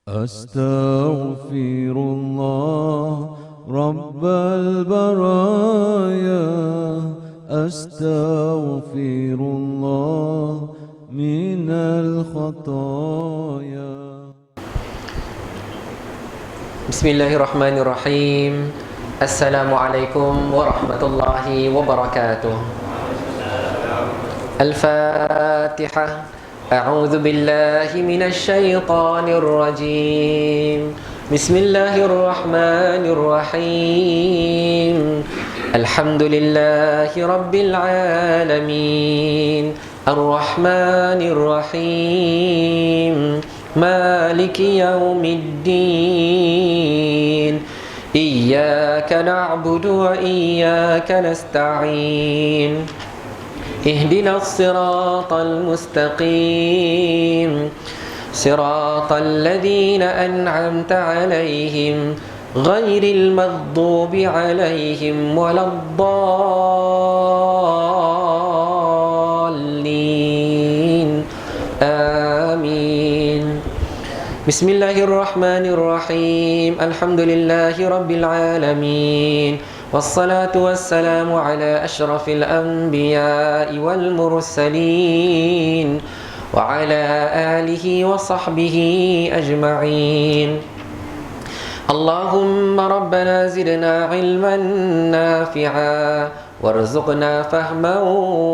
Astaghfirullah Rabbal baraya, Astaghfirullah minal khataya. Bismillahirrahmanirrahim. Assalamualaikum warahmatullahi wabarakatuh. Al-Fatihah. A'udzu billahi minasy syaithanir rajim. Bismillahirrahmanirrahim. Alhamdulillahi rabbil alamin. Ar-Rahmanir Rahim. Maliki yaumiddin. Iyyaka na'budu wa iyyaka nasta'in. Ihdinas siratal mustaqim. Siratal ladzina an'amta 'alaihim ghairil maghdubi 'alaihim waladdallin. Amin. Bismillahirrahmanirrahim. Alhamdulillahi rabbil alamin. Wassalatu wassalamu ala ashrafil anbiya'i wal mursalin wa ala alihi wa sahbihi ajma'in. Allahumma rabbana zidna ilman nafi'a warzuqna fahman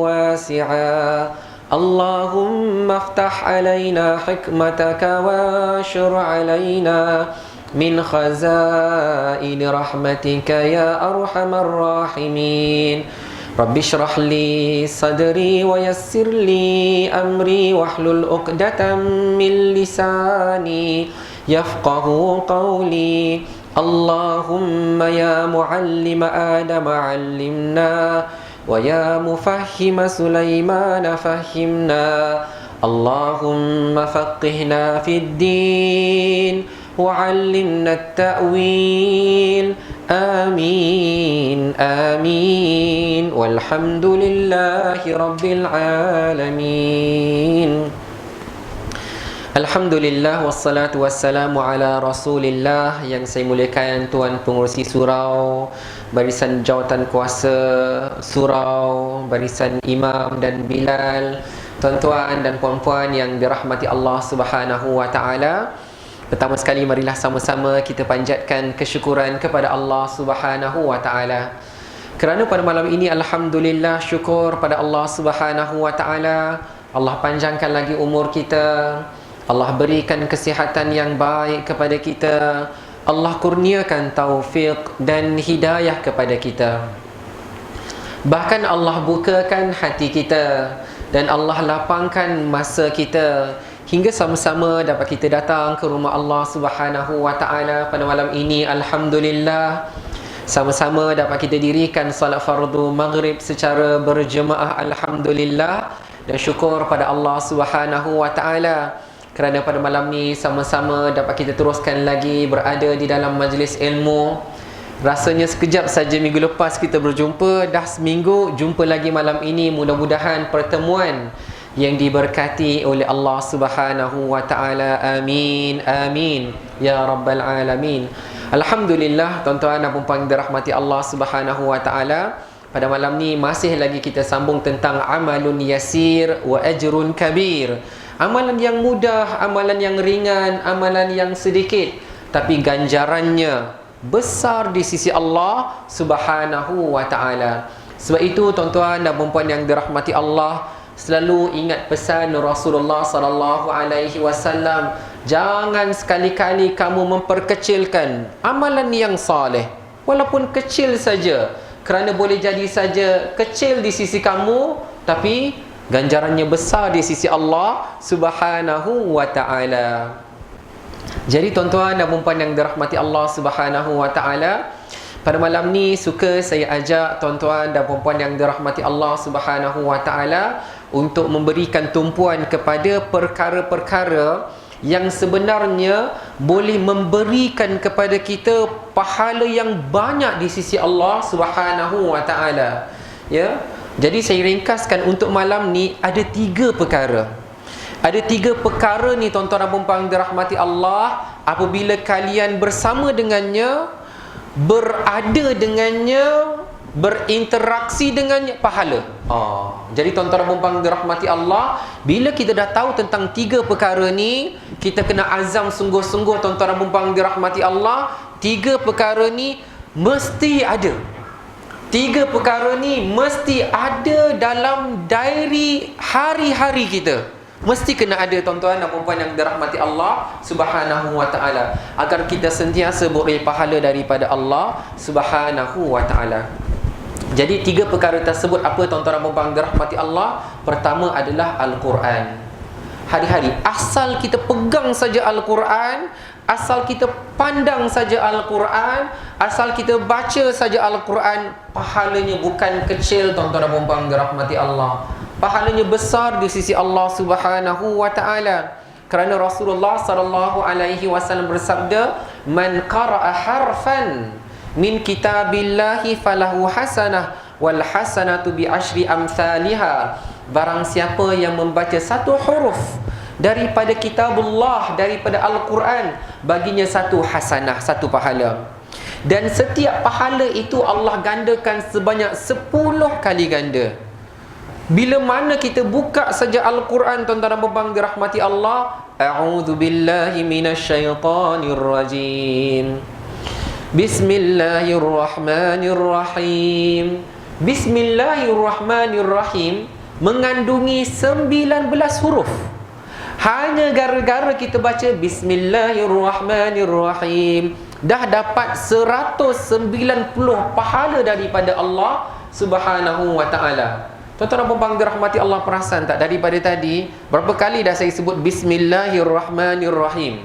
wasi'a. Allahumma aftah alayna hikmataka wa ashur alayna min khazaini rahmatika ya arhamar rahimin. Rabbi shrah li sadri wa yassir li amri wahlul 'uqdatam min lisani yafqahu qawli. Allahumma ya muallima Adam 'allimna wa ya mufahhima Sulaiman fahhimna. Allahumma faqihna fid din وعلمنا التأويل. آمين آمين والحمد لله رب العالمين. Alhamdulillah wassalatu wassalamu ala Rasulillah. Yang saya muliakan Tuan Pengurusi Surau, barisan jawatan kuasa surau, barisan imam dan bilal, tuan-tuan dan puan-puan yang dirahmati Allah Subhanahu wa taala. Pertama sekali marilah sama-sama kita panjatkan kesyukuran kepada Allah Subhanahu wa taala. Kerana pada malam ini alhamdulillah syukur pada Allah Subhanahu wa taala, Allah panjangkan lagi umur kita, Allah berikan kesihatan yang baik kepada kita, Allah kurniakan taufik dan hidayah kepada kita. Bahkan Allah bukakan hati kita dan Allah lapangkan masa kita hingga sama-sama dapat kita datang ke rumah Allah Subhanahu wa taala pada malam ini. Alhamdulillah, sama-sama dapat kita dirikan salat fardu maghrib secara berjemaah. Alhamdulillah, dan syukur pada Allah Subhanahu wa taala kerana pada malam ni sama-sama dapat kita teruskan lagi berada di dalam majlis ilmu. Rasanya sekejap saja minggu lepas kita berjumpa, dah seminggu jumpa lagi malam ini. Mudah-mudahan pertemuan yang diberkati oleh Allah Subhanahu wa taala. Amin amin ya rabbal alamin. Alhamdulillah, tuan-tuan dan puan-puan dirahmati Allah Subhanahu wa taala. Pada malam ni masih lagi kita sambung tentang amalun yasir wa ajrun kabir. Amalan yang mudah, amalan yang ringan, amalan yang sedikit, tapi ganjarannya besar di sisi Allah Subhanahu wa taala. Sebab itu tuan-tuan dan puan-puan yang dirahmati Allah, selalu ingat pesan Rasulullah sallallahu alaihi wasallam, jangan sekali-kali kamu memperkecilkan amalan yang saleh, walaupun kecil saja, kerana boleh jadi saja kecil di sisi kamu, tapi ganjarannya besar di sisi Allah Subhanahu wa taala. Jadi tuan-tuan dan puan-puan yang dirahmati Allah Subhanahu wa taala, pada malam ni suka saya ajak tuan-tuan dan puan-puan yang dirahmati Allah Subhanahu wa taala untuk memberikan tumpuan kepada perkara-perkara yang sebenarnya boleh memberikan kepada kita pahala yang banyak di sisi Allah Subhanahu wa taala. Ya. Jadi saya ringkaskan untuk malam ni ada 3 perkara. Ada 3 perkara ni tuan-tuan dan puan-puan dirahmati Allah, apabila kalian bersama dengannya, berada dengannya, berinteraksi dengannya, pahala. Jadi tuan-tuan dan puan-puan dirahmati Allah, bila kita dah tahu tentang 3 perkara ni, kita kena azam sungguh-sungguh tuan-tuan dan puan-puan dirahmati Allah. 3 perkara ni mesti ada. 3 perkara ni mesti ada dalam diary hari-hari kita. Mesti kena ada tuan-tuan dan puan-puan yang dirahmati Allah Subhanahu wa ta'ala, agar kita sentiasa beroleh pahala daripada Allah Subhanahu wa ta'ala. Jadi 3 perkara tersebut apa tuan-tuan dan puan-puan dirahmati Allah? Pertama adalah Al-Quran. Hari-hari asal kita pegang saja Al-Quran, asal kita pandang saja Al-Quran, asal kita baca saja Al-Quran, pahalanya bukan kecil tuan-tuan dan puan-puan dirahmati Allah. Pahalanya besar di sisi Allah Subhanahu wa ta'ala. Kerana Rasulullah sallallahu alaihi wasallam bersabda, "Man qara'a harfan min kitabillahi falahu hasanah wal hasanatu bi asyri amsalihha." Barang siapa yang membaca satu huruf daripada kitabullah, daripada Al-Quran, baginya satu hasanah, satu pahala. Dan setiap pahala itu Allah gandakan sebanyak 10 kali ganda. Bila mana kita buka saja Al-Quran tuan-tuan dan puan-puan dirahmati Allah, a'udzu billahi minasyaitonir rajim. Bismillahirrahmanirrahim. Bismillahirrahmanirrahim mengandungi 19 huruf. Hanya gara-gara kita baca Bismillahirrahmanirrahim, dah dapat 190 pahala daripada Allah Subhanahu wa ta'ala. Tuan-tuan dan puan-puan dirahmati Allah, perasan tak daripada tadi berapa kali dah saya sebut Bismillahirrahmanirrahim?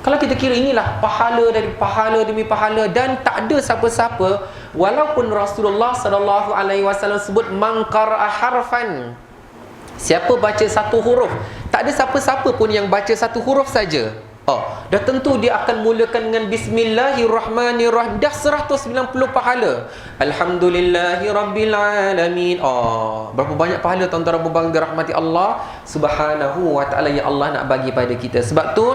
Kalau kita kira inilah pahala dari pahala demi pahala, dan tak ada siapa-siapa, walaupun Rasulullah sallallahu alaihi wasallam sebut man qara'a harfan, siapa baca satu huruf, tak ada siapa-siapa pun yang baca satu huruf saja, dah tentu dia akan mulakan dengan Bismillahirrahmanirrahim, dah 190 pahala. Alhamdulillahirabbilalamin. Berapa banyak pahala tuan-tuan dan puan-puan dirahmati Allah Subhanahu wa ta'ala yang Allah nak bagi pada kita. Sebab tu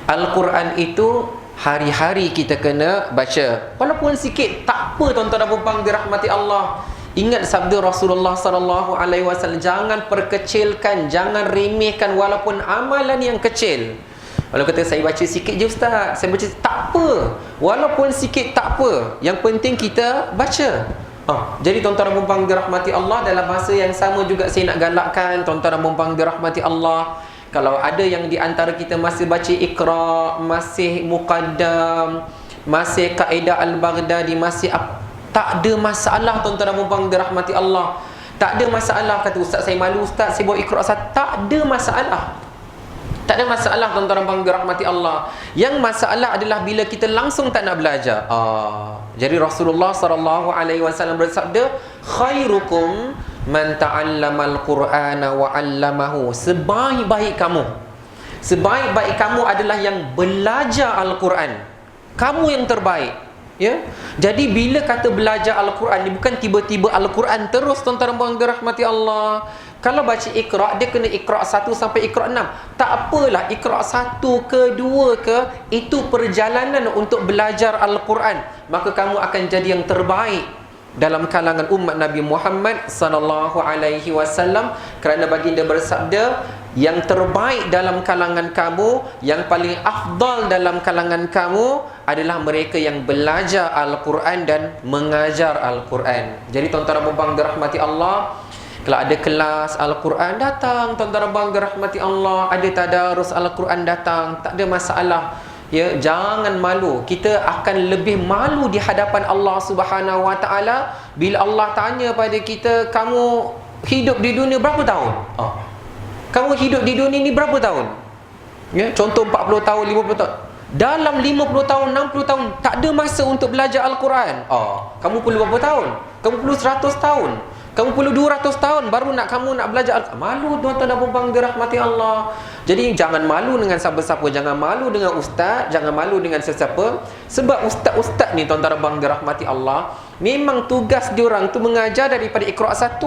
Al-Quran itu hari-hari kita kena baca. Walaupun sikit, tak apa tuan-tuan dan puan-puan dirahmati Allah. Ingat sabda Rasulullah sallallahu alaihi wasallam, jangan perkecilkan, jangan remehkan walaupun amalan yang kecil. Kalau kata saya baca sikit je ustaz, saya baca, tak apa. Walaupun sikit tak apa, yang penting kita baca. Jadi tuan-tuan dan puan-puan dirahmati Allah, dalam masa yang sama juga saya nak galakkan tuan-tuan dan puan-puan dirahmati Allah, kalau ada yang di antara kita masih baca Iqra, masih Muqaddam, masih Kaedah Al-Baghdadi, masih tak ada masalah tuan-tuan dan puan-puan dirahmati Allah. Tak ada masalah. Kata ustaz saya malu ustaz, saya bawa Iqra ustaz. Tak ada masalah. Tak ada masalah tuan-tuan dan puan dirahmati Allah. Yang masalah adalah bila kita langsung tak nak belajar. Jadi Rasulullah sallallahu alaihi wasallam bersabda, khairukum man ta'allamal Qur'ana wa 'allamahu. Sebaik-baik kamu adalah yang belajar Al-Quran. Kamu yang terbaik. Ya. Jadi bila kata belajar Al-Quran ni, bukan tiba-tiba Al-Quran terus tuan-tuan dan puan dirahmati Allah. Kalau baca Iqra, dia kena Iqra 1 sampai Iqra 6. Tak apalah, Iqra 1 ke 2 ke, itu perjalanan untuk belajar Al-Quran. Maka kamu akan jadi yang terbaik dalam kalangan umat Nabi Muhammad sallallahu alaihi wasallam, kerana baginda bersabda, yang terbaik dalam kalangan kamu, yang paling afdal dalam kalangan kamu adalah mereka yang belajar Al-Quran dan mengajar Al-Quran. Jadi tuan-tuan dan puan dirahmati Allah, kalau ada kelas Al-Quran, datang tuan-tuan dan puan dirahmati Allah. Ada tadarus Al-Quran, datang, tak ada masalah. Ya, jangan malu. Kita akan lebih malu di hadapan Allah Subhanahu wa ta'ala bila Allah tanya pada kita, kamu hidup di dunia berapa tahun? Kamu hidup di dunia ni berapa tahun? Ya, contoh 40 tahun, 50 tahun. Dalam 50 tahun, 60 tahun tak ada masa untuk belajar Al-Quran. Kamu perlu berapa tahun? Kamu perlu 100 tahun. Kamu perlu 200 tahun baru kamu nak belajar. Malu tuan-tuan dan puan dirahmati Allah. Jadi jangan malu dengan siapa-siapa, jangan malu dengan ustaz, jangan malu dengan sesiapa. Sebab ustaz-ustaz ni tuan-tuan dan puan dirahmati Allah, memang tugas diorang tu mengajar daripada Iqra 1.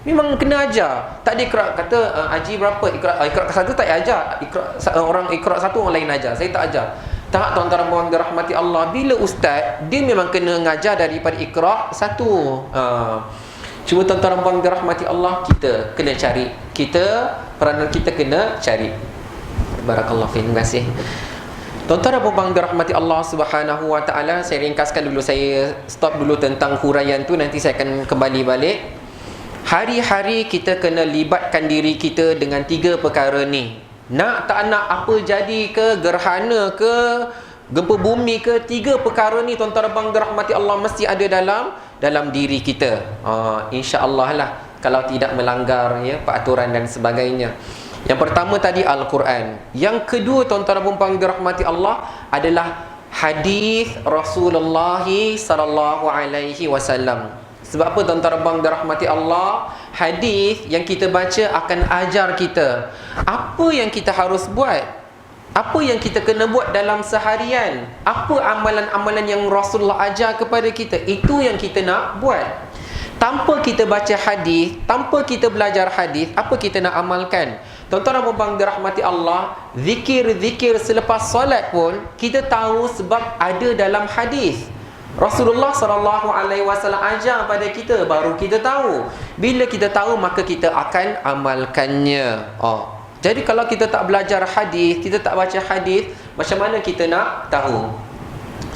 Memang kena ajar. Tak ada ikrar kata haji berapa, ikrar satu tak ajar, orang ikrar satu orang lain ajar. Saya tak ajar. Tak, tuan-tuan dan puan dirahmati Allah, bila ustaz dia memang kena ngajar daripada ikrar satu. Cuma tuan-tuan dan puan dirahmati Allah, kita kena cari. Peranan kita kena cari. Barakallahu fiik. Terima kasih. Tuan-tuan dan puan dirahmati Allah Subhanahu wa taala, saya ringkaskan dulu, saya stop dulu tentang huraian tu, nanti saya akan kembali balik. Hari-hari kita kena libatkan diri kita dengan 3 perkara ni. Nak tak nak, apa jadi ke, gerhana ke, gempa bumi ke, 3 perkara ni tuan-tuan dan puan dirahmati Allah mesti ada dalam diri kita. Insya-Allah lah, kalau tidak melanggar ya peraturan dan sebagainya. Yang pertama tadi Al-Quran. Yang kedua tuan-tuan dan puan dirahmati Allah adalah hadis Rasulullah sallallahu alaihi wasallam. Sebab apa tuan-tuan dan puan dirahmati Allah? Hadis yang kita baca akan ajar kita apa yang kita harus buat, apa yang kita kena buat dalam seharian, apa amalan-amalan yang Rasulullah ajar kepada kita, itu yang kita nak buat. Tanpa kita baca hadis, tanpa kita belajar hadis, apa kita nak amalkan? Tuan-tuan dan puan dirahmati Allah, zikir-zikir selepas solat pun kita tahu sebab ada dalam hadis. Rasulullah sallallahu alaihi wasallam ajar pada kita, baru kita tahu. Bila kita tahu, maka kita akan amalkannya. Jadi kalau kita tak belajar hadis, kita tak baca hadis, macam mana kita nak tahu?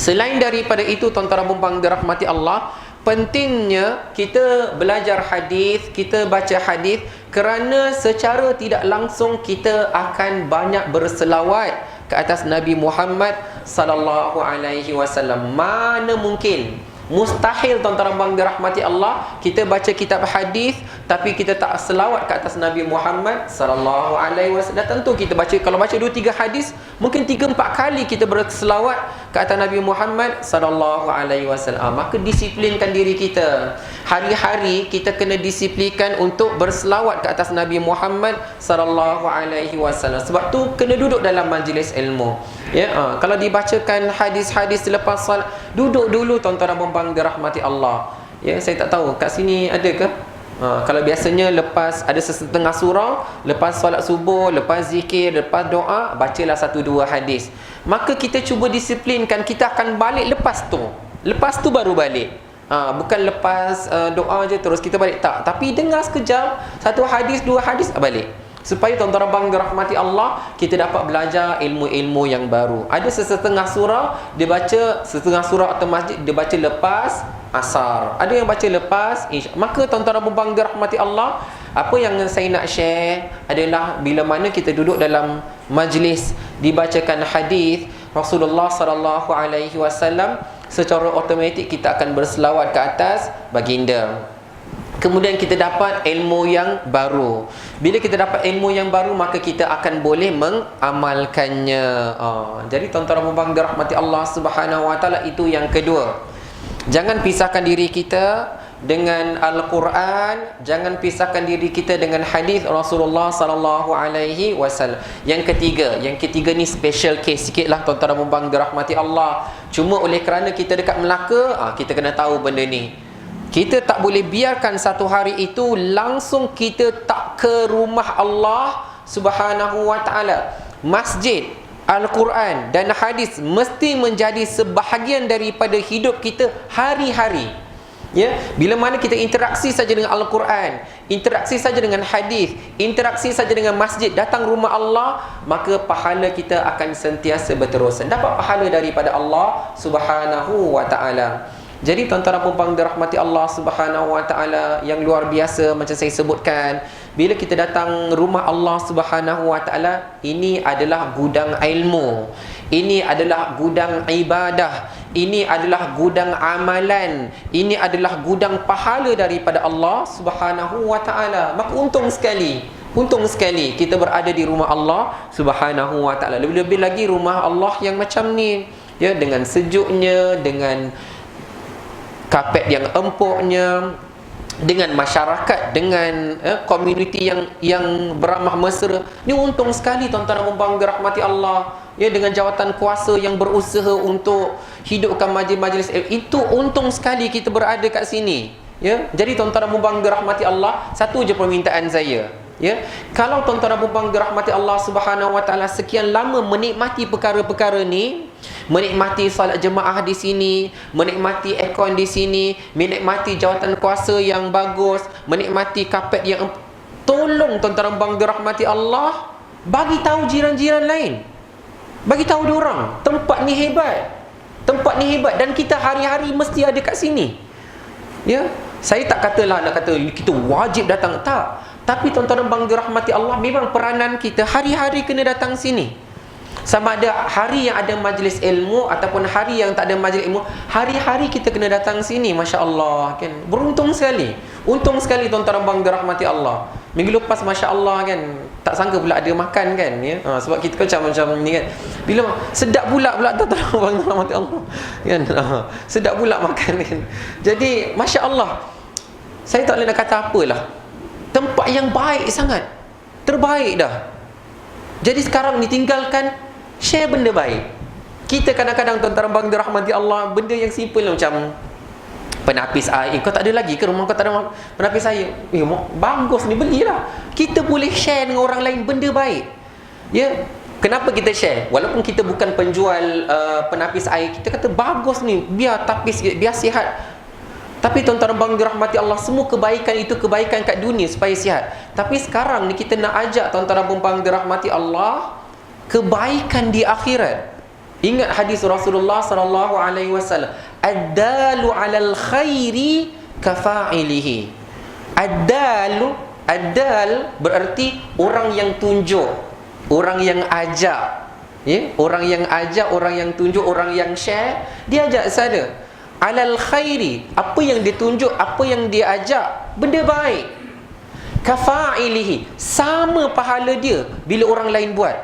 Selain daripada itu tuan-tuan dan puan dirahmati Allah, pentingnya kita belajar hadis, kita baca hadis, kerana secara tidak langsung kita akan banyak berselawat ke atas Nabi Muhammad sallallahu alaihi wasallam. Mana mungkin, mustahil tuan-tuan dan puan dirahmati Allah, kita baca kitab hadis tapi kita tak selawat ke atas Nabi Muhammad sallallahu alaihi wasallam. Dan tentu kita baca, kalau baca 2-3 hadis, mungkin 3-4 kali kita berselawat ke atas Nabi Muhammad sallallahu alaihi wasallam. Maka disiplinkan diri kita. Hari-hari kita kena disiplinkan untuk berselawat ke atas Nabi Muhammad sallallahu alaihi wasallam. Sebab tu kena duduk dalam majlis ilmu. Ya, kalau dibacakan hadis-hadis selepas salat, duduk dulu tuan-tuan dan puan dirahmati Allah. Ya, saya tak tahu kat sini ada ke? Kalau biasanya lepas ada setengah surah, lepas solat subuh, lepas zikir, lepas doa, bacalah 1-2 hadis. Maka kita cuba disiplinkan, kita akan balik lepas tu. Lepas tu baru balik. Bukan lepas doa je terus kita balik, tak. Tapi dengar sekejap, 1 hadis, 2 hadis, balik. Supaya tuan-tuan dan puan dirahmati Allah, kita dapat belajar ilmu-ilmu yang baru. Ada setengah surah dia baca, setengah surah atau masjid dia baca lepas asar, ada yang baca lepas isya. Maka tuan-tuan dan puan dirahmati Allah, apa yang saya nak share adalah bila mana kita duduk dalam majlis dibacakan hadis Rasulullah sallallahu alaihi wasallam, secara automatik kita akan berselawat ke atas baginda. Kemudian kita dapat ilmu yang baru. Bila kita dapat ilmu yang baru, maka kita akan boleh mengamalkannya. Jadi tuan-tuan dan puan dirahmati Allah Subhanahu wa taala, itu yang kedua. Jangan pisahkan diri kita dengan Al-Quran, jangan pisahkan diri kita dengan hadis Rasulullah sallallahu alaihi wasallam. Yang ketiga ni special case sikitlah tuan-tuan dan puan dirahmati Allah. Cuma oleh kerana kita dekat Melaka, kita kena tahu benda ni. Kita tak boleh biarkan satu hari itu langsung kita tak ke rumah Allah Subhanahu wa taala. Masjid, Al-Quran dan hadis mesti menjadi sebahagian daripada hidup kita hari-hari. Ya, bila mana kita interaksi saja dengan Al-Quran, interaksi saja dengan hadis, interaksi saja dengan masjid, datang rumah Allah, maka pahala kita akan sentiasa berterusan. Dapat pahala daripada Allah Subhanahu wa taala. Jadi tuan-tuan dan puan dirahmati Allah Subhanahu wa taala, yang luar biasa macam saya sebutkan, bila kita datang rumah Allah Subhanahu wa taala, ini adalah gudang ilmu, ini adalah gudang ibadah, ini adalah gudang amalan, ini adalah gudang pahala daripada Allah Subhanahu wa taala. Maka untung sekali kita berada di rumah Allah Subhanahu wa taala. Lebih-lebih lagi rumah Allah yang macam ni, ya, dengan sejuknya, dengan kapet yang empuknya, dengan masyarakat, dengan komuniti yang beramah mesra. Ni untung sekali tuan-tuan dan puan dirahmati Allah. Ya, dengan jawatan kuasa yang berusaha untuk hidupkan majlis-majlis, itu untung sekali kita berada kat sini. Ya, jadi tuan-tuan dan puan dirahmati Allah, satu je permintaan saya. Ya, kalau tuan-tuan dan puan dirahmati Allah Subhanahu Wa Taala sekian lama menikmati perkara-perkara ni, menikmati salat jemaah di sini, menikmati aircon di sini, menikmati jawatan kuasa yang bagus, menikmati kapet yang tolong tuan-tuan dan puan dirahmati Allah, bagi tahu jiran-jiran lain. Bagi tahu dia orang, tempat ni hebat. Tempat ni hebat dan kita hari-hari mesti ada kat sini. Ya, saya tak katalah nak kata kita wajib datang, tak. Tapi tuan-tuan dan puan dirahmati Allah, memang peranan kita hari-hari kena datang sini. Sama ada hari yang ada majlis ilmu ataupun hari yang tak ada majlis ilmu, hari-hari kita kena datang sini. Masya Allah, kan? Beruntung sekali. Untung sekali tuan-tuan dan puan dirahmati Allah. Minggu lepas Masya Allah, kan, tak sangka pula ada makan, kan, ya? Sebab kita kan macam ni, kan, bila sedap pula tuan-tuan dan puan dirahmati Allah, kan, sedap pula makan, kan. Jadi Masya Allah, saya tak boleh nak kata apalah. Tempat yang baik sangat, terbaik dah. Jadi sekarang ni tinggalkan share benda baik. Kita kadang-kadang tuan-tuan dan puan dirahmati Allah, benda yang simple macam penapis air. Kau tak ada lagi ke rumah kau, tak ada penapis air? Bagus ni, belilah. Kita boleh share dengan orang lain benda baik. Ya, kenapa kita share? Walaupun kita bukan penjual penapis air, kita kata bagus ni, biar tapis, biar sihat. Tapi tuan-tuan dan puan dirahmati Allah, semua kebaikan itu kebaikan kat dunia supaya sihat. Tapi sekarang ni kita nak ajak tuan-tuan dan puan dirahmati Allah, kebaikan di akhirat. Ingat hadis Rasulullah sallallahu alaihi wasallam, ad-dalu 'alal khairi kafa'ilihi. Ad-dal berarti orang yang tunjuk, orang yang ajak. Ya, orang yang ajak, orang yang tunjuk, orang yang share, dia ajak sana. 'Alal khairi, apa yang dia tunjuk, apa yang dia ajak, benda baik. Kafa'ilihi, sama pahala dia bila orang lain buat.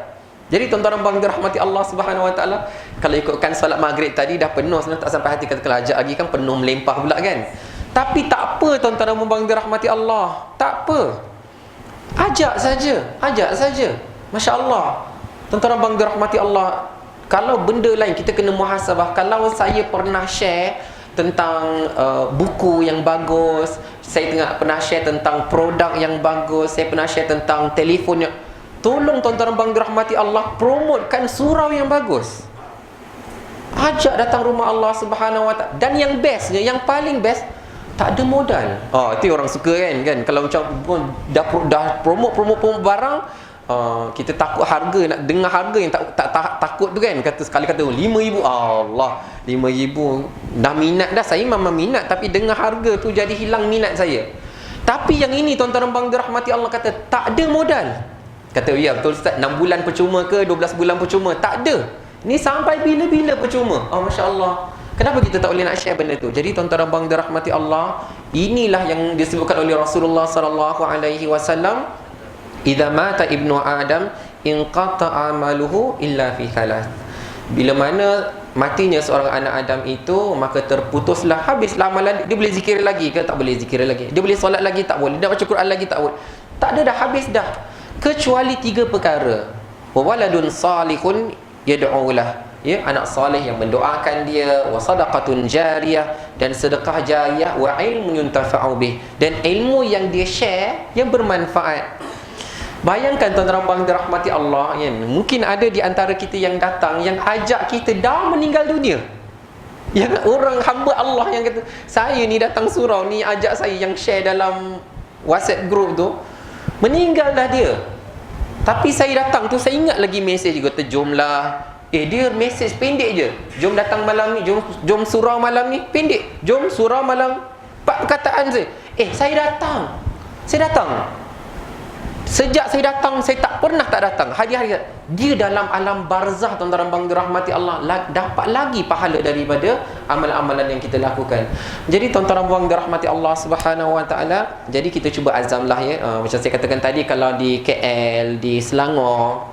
Jadi tuan-tuan dan puan dirahmati Allah Subhanahu Wa Taala, kalau ikutkan solat maghrib tadi dah penuh sebenarnya, tak sampai hati kata kalau ajak lagi kan penuh melempah pula, kan. Tapi tak apa tuan-tuan dan puan dirahmati Allah, tak apa. Ajak saja. Masya Allah. Tuan-tuan dan puan dirahmati Allah, kalau benda lain kita kena muhasabah. Kalau saya pernah share tentang buku yang bagus, saya pernah share tentang produk yang bagus, saya pernah share tentang telefon yang, tolong tuan-tuan dan puan dirahmati Allah, promotekan surau yang bagus. Ajak datang rumah Allah Subhanahu Wa Taala. Dan yang bestnya, yang paling best, tak ada modal. Itu orang suka, kan. Kalau macam dah promote barang, kita takut harga, nak dengar harga yang tak takut tu, kan. Sekali kata 5,000, Allah, 5,000 dah minat dah. Saya memang minat, tapi dengar harga tu jadi hilang minat saya. Tapi yang ini tuan-tuan dan puan dirahmati Allah, kata tak ada modal. Kata, ya betul Ustaz, 6 bulan percuma ke 12 bulan percuma? Tak ada. Ni sampai bila-bila percuma. Masya Allah. Kenapa kita tak boleh nak share benda tu? Jadi tuan-tuan dan puan dirahmati Allah, inilah yang disebutkan oleh Rasulullah sallallahu alaihi wasallam, idza mata ibnu Adam inqata amaluhu illa fi thalath. Bila mana matinya seorang anak Adam itu, maka terputuslah, habislah amalan dia. Boleh zikir lagi ke? Tak boleh zikir lagi. Dia boleh solat lagi? Tak boleh. Dia baca Quran lagi? Tak boleh. Tak ada dah, habis dah. Kecuali 3 perkara. Wa waladun salihun yad'ulah, ya, anak salih yang mendoakan dia, wa sadaqatun jariyah, dan sedekah jariyah, wa ilmun yuntafa'u bih, dan ilmu yang dia share yang bermanfaat. Bayangkan tuan-tuan dan puan dirahmati Allah, ya, mungkin ada di antara kita yang datang, yang ajak kita dah meninggal dunia. Yang orang hamba Allah yang kata, saya ni datang surau ni, ajak saya, yang share dalam WhatsApp group tu, meninggal dah dia. Tapi saya datang tu, saya ingat lagi mesej dia kata, jomlah. Dia mesej pendek je, jom datang malam ni, jom surau malam ni, pendek, jom surau malam, 4 perkataan saja. Saya datang. Sejak saya datang, saya tak pernah tak datang. Hari-hari dia dalam alam barzah, tuan-tuan dan puan dirahmati Allah, dapat lagi pahala daripada amalan-amalan yang kita lakukan. Jadi tuan-tuan dan puan dirahmati Allah Subhanahu Wa Taala, jadi kita cuba azamlah, ya. Macam saya katakan tadi, kalau di KL, di Selangor,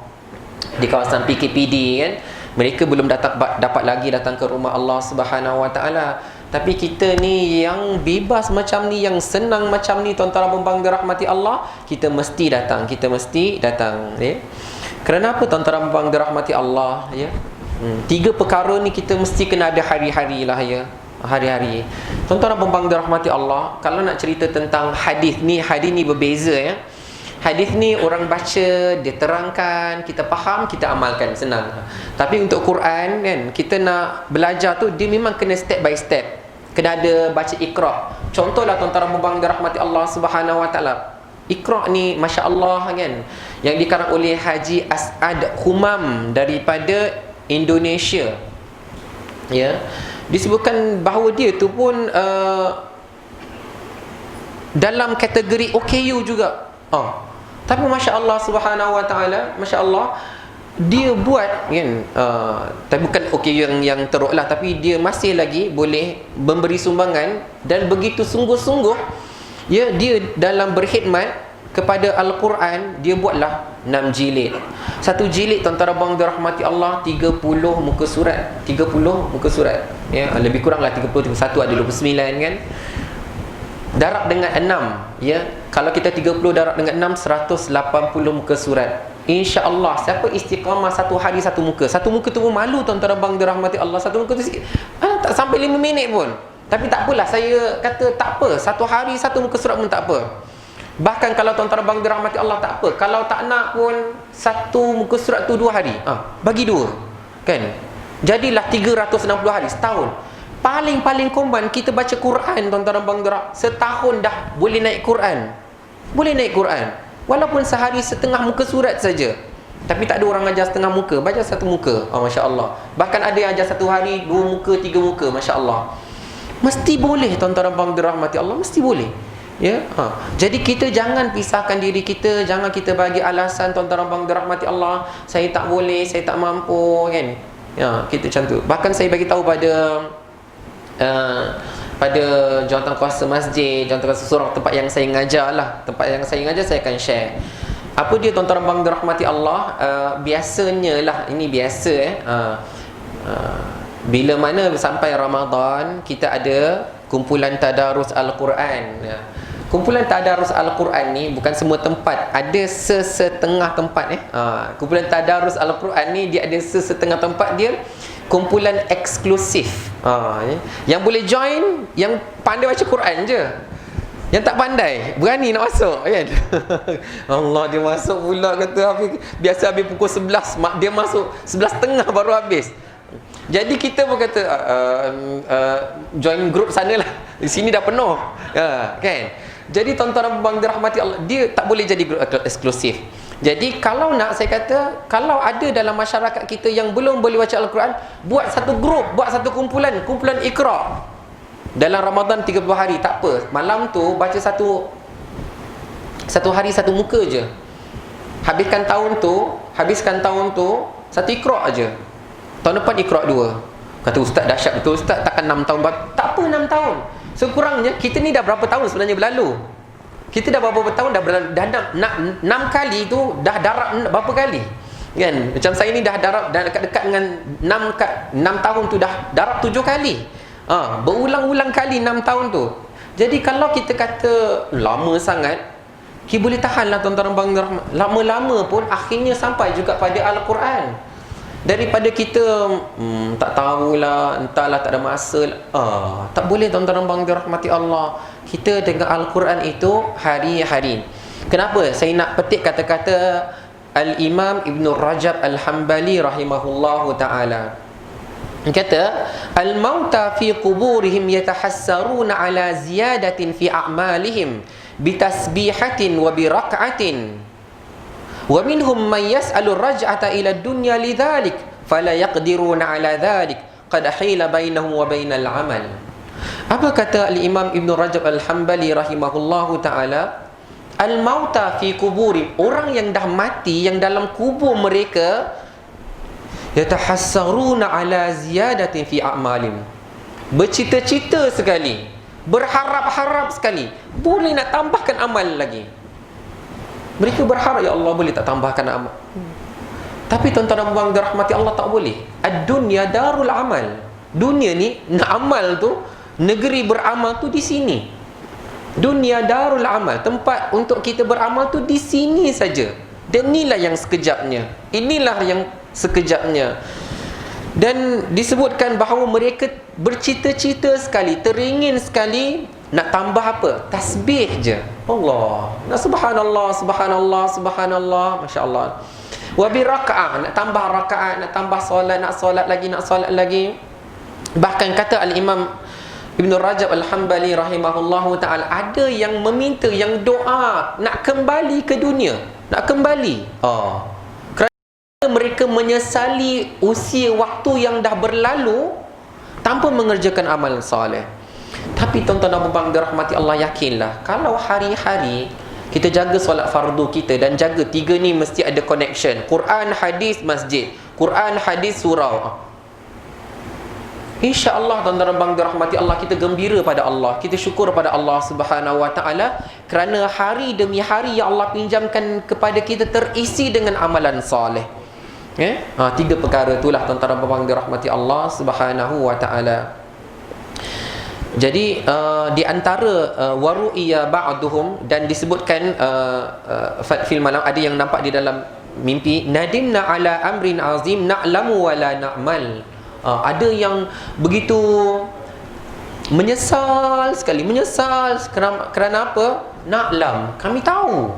di kawasan PKPD, kan, mereka belum dapat lagi datang ke rumah Allah Subhanahu Wa Taala. Tapi kita ni yang bebas macam ni, yang senang macam ni, tuan-tuan dan puan dirahmati Allah, kita mesti datang, ya. Kerana apa tuan-tuan dan puan dirahmati Allah, ya? 3 perkara ni kita mesti kena ada hari-hari lah, ya. Hari-hari. Tuan-tuan dan puan-puan dirahmati Allah, kalau nak cerita tentang hadis ni berbeza ya. Hadis ni orang baca, dia terangkan, kita faham, kita amalkan, senang. Tapi untuk Quran kan, kita nak belajar tu dia memang kena step by step. Kena ada baca Iqra. Contohlah tuan-tuan dan puan-puan dirahmati Allah Subhanahu wa taala. Iqra ni masya-Allah kan, yang dikarang oleh Haji As'ad Humam daripada Indonesia. Ya. Disebutkan bahawa dia tu pun dalam kategori OKU juga. Tapi masya-Allah Subhanahu wa taala, masya-Allah dia buat kan, tapi bukan OKU yang teruk lah, tapi dia masih lagi boleh memberi sumbangan dan begitu sungguh-sungguh ya, dia dalam berkhidmat kepada Al-Quran. Dia buatlah 6 jilid. Satu jilid tuan-tuan abang dirahmati Allah 30 muka surat. 30 muka surat ya, lebih kurang lah 30, 31 ada 29 kan. Darab dengan 6 ya. Kalau kita 30 darab dengan 6, 180 muka surat. InsyaAllah siapa istiqamah satu hari satu muka. Satu muka tu pun malu tuan-tuan abang dirahmati Allah. Satu muka tu sikit, tak sampai 5 minit pun. Tapi tak apalah, saya kata tak apa, satu hari satu muka surat pun tak apa. Bahkan kalau tuan-tuan abang dirahmati Allah, tak apa, kalau tak nak pun satu muka surat tu 2 hari, bagi 2 kan, jadilah 360 hari, setahun. Paling komban kita baca Quran tuan-tuan abang dirahmati, setahun dah boleh naik Quran. Boleh naik Quran walaupun sehari setengah muka surat saja. Tapi tak ada orang ajar setengah muka, baca satu muka. Masya Allah. Bahkan ada yang ajar satu hari 2 muka, 3 muka. Masya Allah. Mesti boleh tuan-tuan abang dirahmati Allah, mesti boleh ya. Jadi kita jangan pisahkan diri kita, jangan kita bagi alasan tuan-tuan abang dirahmati Allah, saya tak boleh, saya tak mampu kan ya, kita macam tu. Bahkan saya bagi tahu pada jawatan kuasa masjid, jawatan kuasa surau, tempat yang saya ngajar lah, tempat yang saya ngajar, saya akan share apa dia tuan-tuan abang dirahmati Allah. Biasanya lah, ini biasa bila mana sampai Ramadan, kita ada kumpulan tadarus Al-Quran. Kumpulan tadarus Al-Quran ni bukan semua tempat, ada sesetengah tempat kumpulan tadarus Al-Quran ni dia ada sesetengah tempat, dia kumpulan eksklusif. Yang boleh join yang pandai baca Quran je. Yang tak pandai berani nak masuk kan. Allah, dia masuk pula kata biasa habis pukul 11, dia masuk 11.30 baru habis. Jadi kita pun kata join group sana lah, di sini dah penuh kan. Jadi tuan-tuan abang dirahmati Allah, dia tak boleh jadi group eksklusif. Jadi kalau nak, saya kata, kalau ada dalam masyarakat kita yang belum boleh baca Al-Quran, buat satu grup, buat satu kumpulan Iqra dalam Ramadan 30 hari. Tak apa, malam tu baca satu hari satu muka je. Habiskan tahun tu satu Iqra aja. Tahun depan Iqra 2. Kata ustaz, dahsyat betul ustaz, takkan 6 tahun. Tak apa 6 tahun. Sekurangnya kita ni dah berapa tahun sebenarnya berlalu. Kita dah berapa tahun dah berlalu, dah 6 kali tu dah darab berapa kali. Kan? Macam saya ni dah darab, dah dekat-dekat dengan 6 tahun tu dah darab 7 kali. Berulang-ulang kali 6 tahun tu. Jadi kalau kita kata lama sangat, kita boleh tahan lah tuan-tuan abang dirahmati. Lama-lama pun akhirnya sampai juga pada Al-Quran. Daripada kita tak tahulah, entahlah, tak ada masa. Tak boleh tuan-tuan abang dirahmati Allah. Kita dengan Al-Quran itu hari-hari. Kenapa saya nak petik kata-kata Al-Imam Ibn Rajab Al-Hambali rahimahullahu ta'ala. Kata, al-mauta fi quburihim yatahassaruna ala ziyadatin fi a'malihim bitasbihatin wa birak'atin. Wa minhum man yas'alu ar-raj'ata ila ad-dunya lidzalik fala yaqdiruna ala dzalik qad hila bainahum wa bainal 'amal. Apa kata al-Imam Ibn Rajab Al-Hambali rahimahullahu ta'ala? Al-mauta fi kuburi, orang yang dah mati, yang dalam kubur mereka, yatahassaruna ala ziyadatin fi a'malim, bercita-cita sekali, berharap-harap sekali boleh nak tambahkan amal lagi. Mereka berharap, ya Allah boleh tak tambahkan amal. Tapi tuan-tuan dan puan dirahmati Allah, tak boleh. Ad-dunya darul amal. Dunia ni, nak amal tu, negeri beramal tu di sini. Dunia darul amal, tempat untuk kita beramal tu di sini saja. Dan inilah yang sekejapnya. Inilah yang sekejapnya. Dan disebutkan bahawa mereka bercita-cita sekali, teringin sekali nak tambah apa? Tasbih je. Allah. Nak subhanallah, subhanallah, subhanallah, masya-Allah. Wa bi raka'ah, nak tambah rakaat, nak tambah solat, nak solat lagi, nak solat lagi. Bahkan kata al-Imam Ibn Rajab Al-Hambali rahimahullahu ta'ala, ada yang meminta, yang doa nak kembali ke dunia, nak kembali. Kerana mereka menyesali usia waktu yang dah berlalu tanpa mengerjakan amal soleh. Tapi tuan-tuan dan puan-puan dirahmati Allah, yakinlah kalau hari-hari kita jaga solat fardu kita dan jaga tiga ni mesti ada connection. Quran, hadis, masjid. Quran, hadis, surau. InsyaAllah tuan-tuan dan puan dirahmati Allah, kita gembira pada Allah, kita syukur pada Allah Subhanahu Wa Taala kerana hari demi hari yang Allah pinjamkan kepada kita terisi dengan amalan soleh. Tiga perkara itulah tuan-tuan dan puan dirahmati Allah Subhanahu Wa Taala. Jadi di antara waru'iya ba'duhum, dan disebutkan fil malam, ada yang nampak di dalam mimpi, nadimna ala amrin azim na'lamu wa la na'mal. Ada yang begitu menyesal sekali, menyesal kerana apa? Na'lam, kami tahu,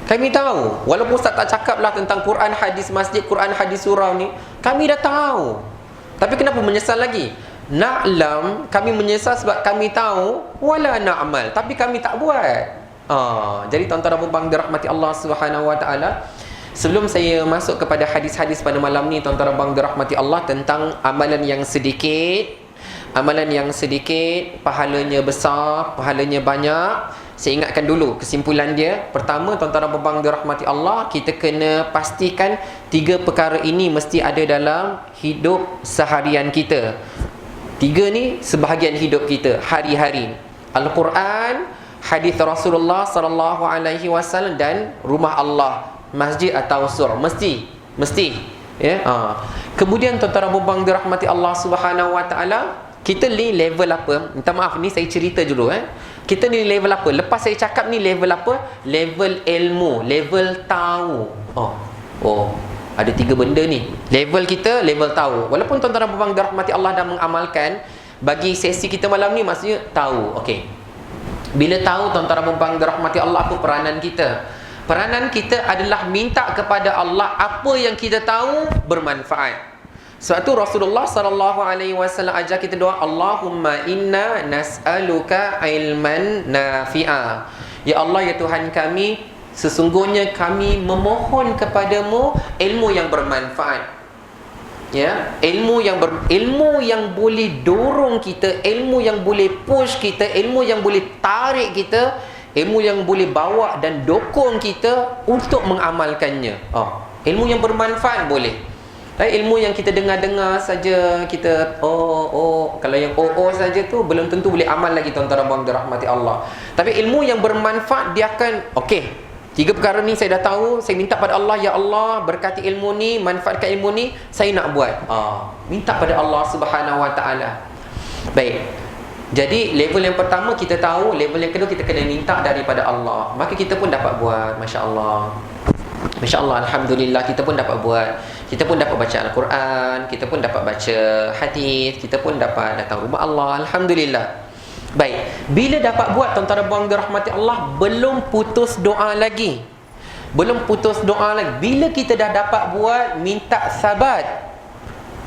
kami tahu, walaupun Ustaz tak cakap lah tentang Quran, hadis, masjid, Quran, hadis, surau ni, kami dah tahu. Tapi kenapa menyesal lagi? Na'lam, kami menyesal sebab kami tahu, wala na'mal, tapi kami tak buat. Jadi tuan-tuan dan puan-puan dirahmati Allah Subhanahu Wa Taala, sebelum saya masuk kepada hadis-hadis pada malam ni, tuan-tuan dan puan dirahmati Allah, tentang amalan yang sedikit, amalan yang sedikit pahalanya besar, pahalanya banyak, saya ingatkan dulu kesimpulan dia. Pertama, tuan-tuan dan puan-puan dirahmati Allah, kita kena pastikan tiga perkara ini mesti ada dalam hidup seharian kita. Tiga ni sebahagian hidup kita hari-hari. Al-Quran, hadis Rasulullah sallallahu alaihi wasallam, dan rumah Allah, masjid atau surau. Mesti ya. Kemudian tuan-tuan dan puan-puan dirahmati Allah Subhanahu Wa Taala, kita ni level apa? Minta maaf ni saya cerita dulu Kita ni level apa? Lepas saya cakap ni level apa? Level ilmu, level tahu. Ada tiga benda ni. Level kita, level tahu. Walaupun tuan-tuan dan puan-puan dirahmati Allah dah mengamalkan, bagi sesi kita malam ni maksudnya tahu. Okey. Bila tahu, tuan-tuan dan puan-puan dirahmati Allah, apa peranan kita? Peranan kita adalah minta kepada Allah apa yang kita tahu bermanfaat. Sebab tu Rasulullah sallallahu alaihi wasallam ajar kita doa, Allahumma inna nas'aluka ilman nafi'a. Ya Allah, ya Tuhan kami, sesungguhnya kami memohon kepadamu ilmu yang bermanfaat. Ya, ilmu yang boleh dorong kita, ilmu yang boleh push kita, ilmu yang boleh tarik kita, ilmu yang boleh bawa dan dokong kita untuk mengamalkannya. Ilmu yang bermanfaat boleh. Tapi ilmu yang kita dengar-dengar saja, kita kalau yang saja tu belum tentu boleh amal lagi, tuan-tuan dan puan dirahmati Allah. Tapi ilmu yang bermanfaat, dia akan tiga perkara ni saya dah tahu, saya minta pada Allah, ya Allah berkati ilmu ni, manfaatkan ilmu ni, saya nak buat. Minta pada Allah Subhanahu Wa Taala. Baik. Jadi level yang pertama kita tahu, level yang kedua kita kena minta daripada Allah. Maka kita pun dapat buat, masya-Allah. Masya-Allah, alhamdulillah, kita pun dapat buat. Kita pun dapat baca Al-Quran, kita pun dapat baca hadis, kita pun dapat datang rumah Allah, alhamdulillah. Baik, bila dapat buat, tuan-tuan dan puan dirahmati Allah, belum putus doa lagi. Belum putus doa lagi. Bila kita dah dapat buat, minta sabat.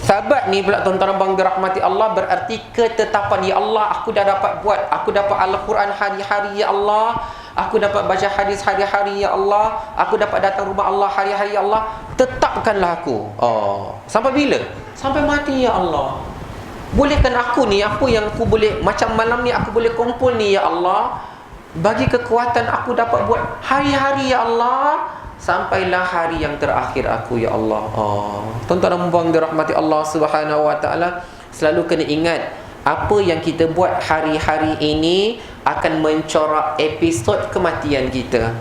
Sabat ni pula, tuan-tuan dan puan dirahmati Allah, berarti ketetapan. Ya Allah, aku dah dapat buat, aku dapat Al-Quran hari-hari, ya Allah, aku dapat baca hadis hari-hari, ya Allah, aku dapat datang rumah Allah hari-hari, ya Allah, tetapkanlah aku. Sampai bila? Sampai mati, ya Allah. Bolehkan aku ni, apa yang aku boleh, macam malam ni aku boleh kumpul ni, ya Allah, bagi kekuatan aku dapat buat hari-hari, ya Allah, sampailah hari yang terakhir aku, ya Allah. Tuan-tuan dan puan dirahmati Allah Subhanahu Wa Taala, selalu kena ingat, apa yang kita buat hari-hari ini akan mencorak episod kematian kita.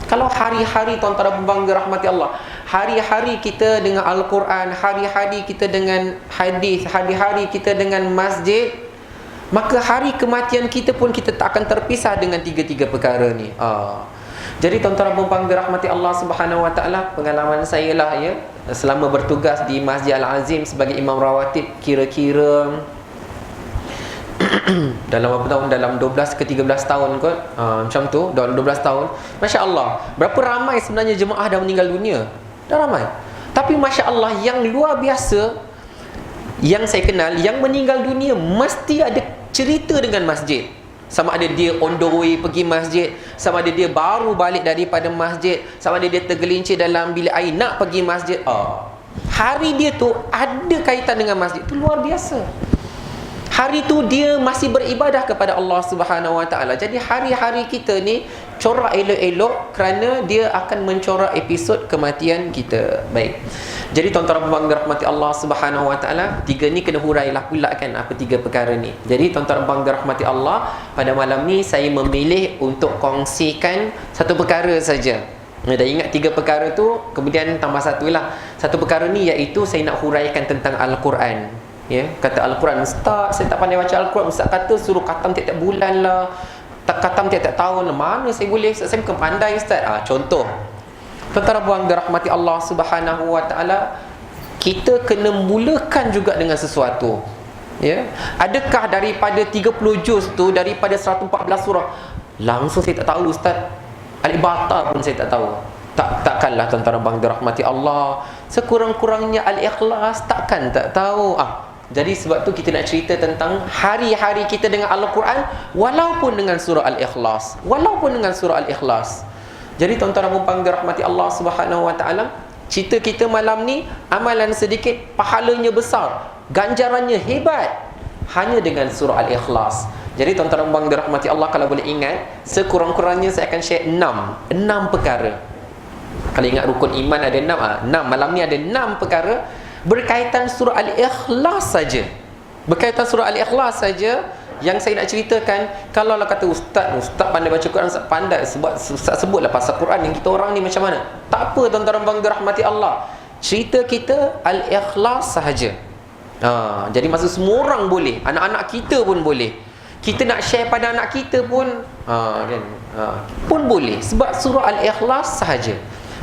Kalau hari-hari, tuan-tuan dan puan dirahmati Allah, hari-hari kita dengan Al-Quran, hari-hari kita dengan hadis, hari-hari kita dengan masjid, maka hari kematian kita pun kita tak akan terpisah dengan tiga-tiga perkara ni. Jadi tuan-tuan dan puan dirahmati Allah Subhanahu Wa Taala, pengalaman saya lah, ya, selama bertugas di Masjid Al-Azim sebagai imam rawatib, kira-kira dalam berapa tahun, dalam 12 ke 13 tahun kot, macam tu, dalam 12 tahun. Masya Allah, berapa ramai sebenarnya jemaah dah meninggal dunia? Dah ramai. Tapi Masya Allah, yang luar biasa yang saya kenal, yang meninggal dunia mesti ada cerita dengan masjid. Sama ada dia on the way pergi masjid, sama ada dia baru balik daripada masjid, sama ada dia tergelincir dalam bilik air nak pergi masjid. Hari dia tu ada kaitan dengan masjid. Itu luar biasa. Hari tu dia masih beribadah kepada Allah Subhanahu Wa Taala. Jadi hari-hari kita ni corak elok-elok kerana dia akan mencorak episod kematian kita. Baik. Jadi tuan-tuan dan dirahmati Allah Subhanahu Wa Taala, tiga ni kena hurailah pula kan apa tiga perkara ni. Jadi tuan-tuan dan dirahmati Allah, pada malam ni saya memilih untuk kongsikan satu perkara saja. Dah ingat tiga perkara tu, kemudian tambah satu lah. Satu perkara ni iaitu saya nak huraikan tentang Al-Quran. Ya, kata Al-Quran, Ustaz, saya tak pandai baca Al-Quran. Ustaz kata suruh khatam tiap-tiap bulan lah, tak khatam tiap-tiap tahun lah. Mana saya boleh? Ustaz, saya bukan pandai Ustaz. Contoh, tuan-tuan buang dirahmati Allah Subhanahu Wa Taala, kita kena mulakan juga dengan sesuatu. Ya, adakah daripada 30 juz tu, daripada 114 surah langsung saya tak tahu Ustaz? Alif Bata pun saya tak tahu. Takkanlah tuan-tuan bang dirahmati Allah, sekurang-kurangnya Al-Ikhlas takkan tak tahu. Jadi sebab tu kita nak cerita tentang hari-hari kita dengan Al-Quran, walaupun dengan surah Al-Ikhlas, walaupun dengan surah Al-Ikhlas. Jadi tuan-tuan dan puan dirahmati Allah Subhanahu Wa Taala, cerita kita malam ni amalan sedikit, pahalanya besar, ganjarannya hebat, hanya dengan surah Al-Ikhlas. Jadi tuan-tuan dan puan dirahmati Allah, kalau boleh ingat, sekurang-kurangnya saya akan share 6 perkara. Kalau ingat rukun iman ada 6, malam ni ada 6 perkara berkaitan surah Al-Ikhlas saja. Berkaitan surah Al-Ikhlas saja yang saya nak ceritakan. Kalau lah kata Ustaz pandai baca Quran, Ustaz pandai sebab Ustaz sebutlah pasal Quran, yang kita orang ni macam mana? Tak apa tuan-tuan bang dirahmati Allah, cerita kita Al-Ikhlas sahaja. Jadi maksud semua orang boleh, anak-anak kita pun boleh, kita nak share pada anak kita pun pun boleh, sebab surah Al-Ikhlas sahaja.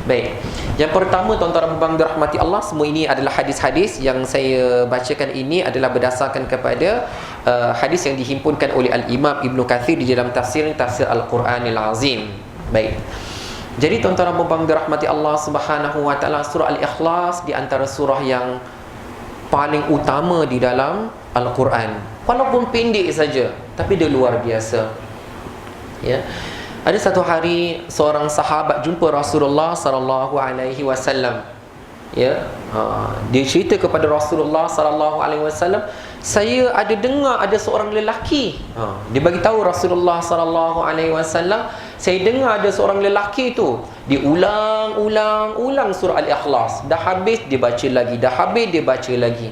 Baik. Yang pertama tuan-tuan dan puan dirahmati Allah, semua ini adalah hadis-hadis yang saya bacakan ini adalah berdasarkan kepada hadis yang dihimpunkan oleh Al-Imam Ibnu Kathir di dalam tafsir Al-Quranil Azim. Baik. Jadi tuan-tuan dan puan dirahmati Allah Subhanahu Wa Taala, surah Al-Ikhlas di antara surah yang paling utama di dalam Al-Quran. Walaupun pendek saja, tapi dia luar biasa. Ya. Ada satu hari seorang sahabat jumpa Rasulullah sallallahu alaihi wasallam. Ya, dia cerita kepada Rasulullah sallallahu alaihi wasallam, saya ada dengar ada seorang lelaki. Dia bagi tahu Rasulullah sallallahu alaihi wasallam, saya dengar ada seorang lelaki tu, dia ulang surah Al-Ikhlas. Dah habis dia baca lagi, dah habis dia baca lagi.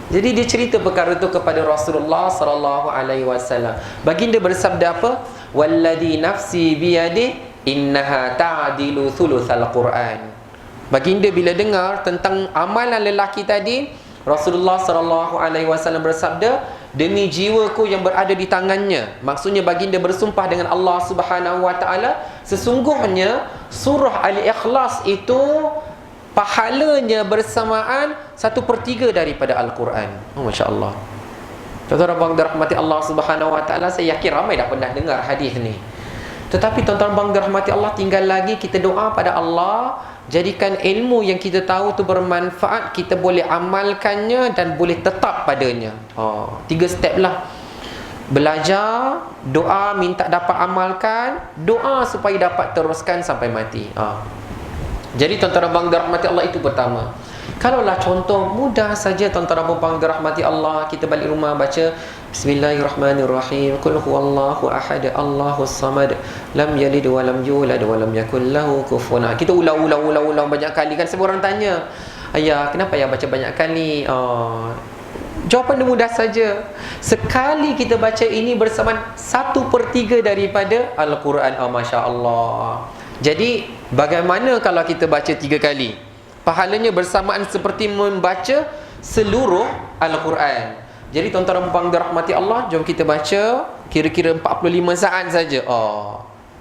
Jadi dia cerita perkara itu kepada Rasulullah sallallahu alaihi wasallam. Baginda bersabda apa? Walladhi nafsi biyadihi innaha ta'dilu thulutsal Quran. Baginda bila dengar tentang amalan lelaki tadi, Rasulullah sallallahu alaihi wasallam bersabda, demi jiwaku yang berada di tangannya. Maksudnya baginda bersumpah dengan Allah Subhanahu Wa Taala, sesungguhnya surah Al-Ikhlas itu pahalanya bersamaan 1/3 daripada Al-Quran. Masya Allah. Tuan-tuan dan rahmati Allah Subhanahu Wa Taala, saya yakin ramai dah pernah dengar hadis ni. Tetapi tuan-tuan dan rahmati Allah, tinggal lagi kita doa pada Allah, jadikan ilmu yang kita tahu tu bermanfaat, kita boleh amalkannya dan boleh tetap padanya. 3 step lah. Belajar, doa minta dapat amalkan, doa supaya dapat teruskan sampai mati. Jadi tuan-tuan dan rahmati Allah, itu pertama. Kalaulah contoh mudah saja tuan-tuan dan rahmati Allah, kita balik rumah baca Bismillahirrahmanirrahim, Qul huwallahu ahad, Allahus samad, lam yalid wa lam yulad wa lam yakul lahu kufuwan ahad. Kita ulang banyak kali kan. Semua orang tanya, ayah kenapa ayah baca banyak kali? Jawapan dia mudah saja. Sekali kita baca ini bersamaan 1/3 daripada Al-Quran. Masya Allah. Jadi bagaimana kalau kita baca 3 kali? Pahalanya bersamaan seperti membaca seluruh Al-Quran. Jadi tuan-tuan dan puan dirahmati Allah, jom kita baca kira-kira 45 saat saja.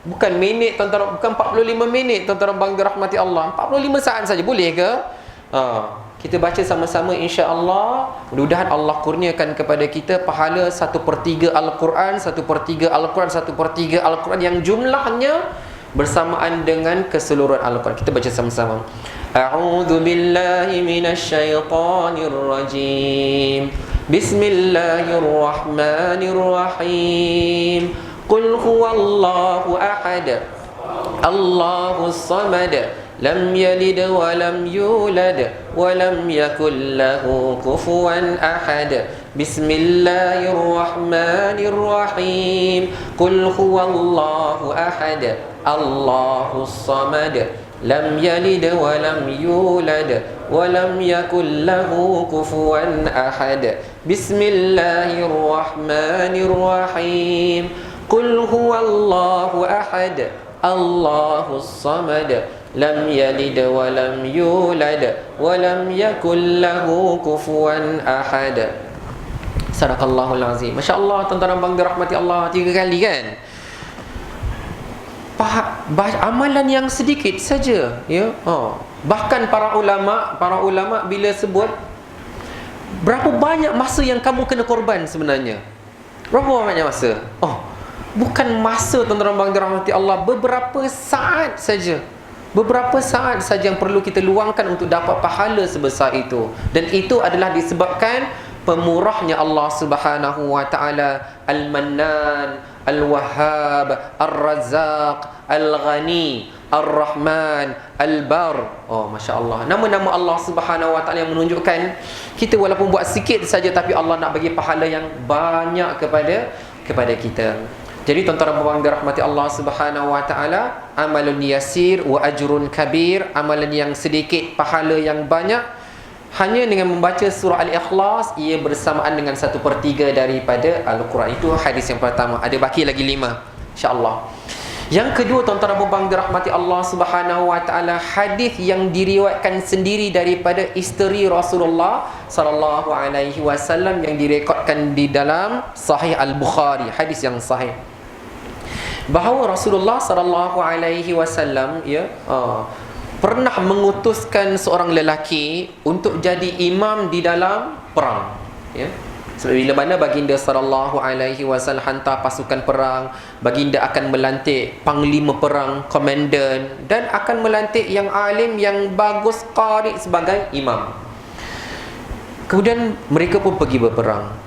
Bukan minit tuan-tuan, bukan 45 minit tuan-tuan dan puan dirahmati Allah. 45 saat saja boleh ke? Kita baca sama-sama insya-Allah. Mudah-mudahan Allah kurniakan kepada kita pahala 1/3 Al-Quran, 1/3 Al-Quran, 1/3 Al-Quran yang jumlahnya bersamaan dengan keseluruhan Al-Quran. Kita baca sama-sama. A'udzu billahi minasyaitonir rajim. Bismillahirrahmanirrahim. Qul huwallahu ahad. Allahus samad. Lam yalid wa lam yulad wa lam yakul lahu kufuwan ahad. Bismillahirrahmanirrahim. Qul huwallahu ahad. Allahus samad. Lam yalid wa lam yulad wa lam yakul lahu kufuwan ahad. Bismillahirrahmanirrahim. Qul huwallahu ahad. Allahus samad. Lam yalid wa lam yulad wa lam yakul lahu kufuwan ahad. Sadaqallahul azim. Masya-Allah, tuan-tuan bang dirahmati Allah, 3 kali kan? Amalan yang sedikit saja, ya. Bahkan para ulama bila sebut berapa banyak masa yang kamu kena korban sebenarnya. Berapa banyak masa? Bukan masa, tuan-tuan bang dirahmati Allah, beberapa saat saja. Beberapa saat saja yang perlu kita luangkan untuk dapat pahala sebesar itu. Dan itu adalah disebabkan pemurahnya Allah Subhanahu wa taala, Al-Mannan, Al-Wahhab, Ar-Razzaq, Al-Ghani, Ar-Rahman, Al-Bar. Masya-Allah. Nama-nama Allah Subhanahu wa taala yang menunjukkan kita walaupun buat sikit saja, tapi Allah nak bagi pahala yang banyak kepada kita. Jadi tuan-tuan dan puan dirahmati Allah Subhanahu wa taala, amalun yasir wa ajrun kabir, amalan yang sedikit pahala yang banyak. Hanya dengan membaca surah Al-Ikhlas, ia bersamaan dengan 1/3 daripada Al-Quran. Itu hadis yang pertama. Ada baki lagi 5 insya-Allah. Yang kedua, tuan-tuan dan puan dirahmati Allah Subhanahu wa taala, hadis yang diriwayatkan sendiri daripada isteri Rasulullah sallallahu alaihi wasallam yang direkodkan di dalam Sahih Al-Bukhari, hadis yang sahih. Bahawa Rasulullah sallallahu alaihi wasallam pernah mengutuskan seorang lelaki untuk jadi imam di dalam perang, ya. Sebab bila mana baginda sallallahu alaihi wasallam hantar pasukan perang, baginda akan melantik panglima perang, komandan, dan akan melantik yang alim, yang bagus, qari sebagai imam. Kemudian mereka pun pergi berperang.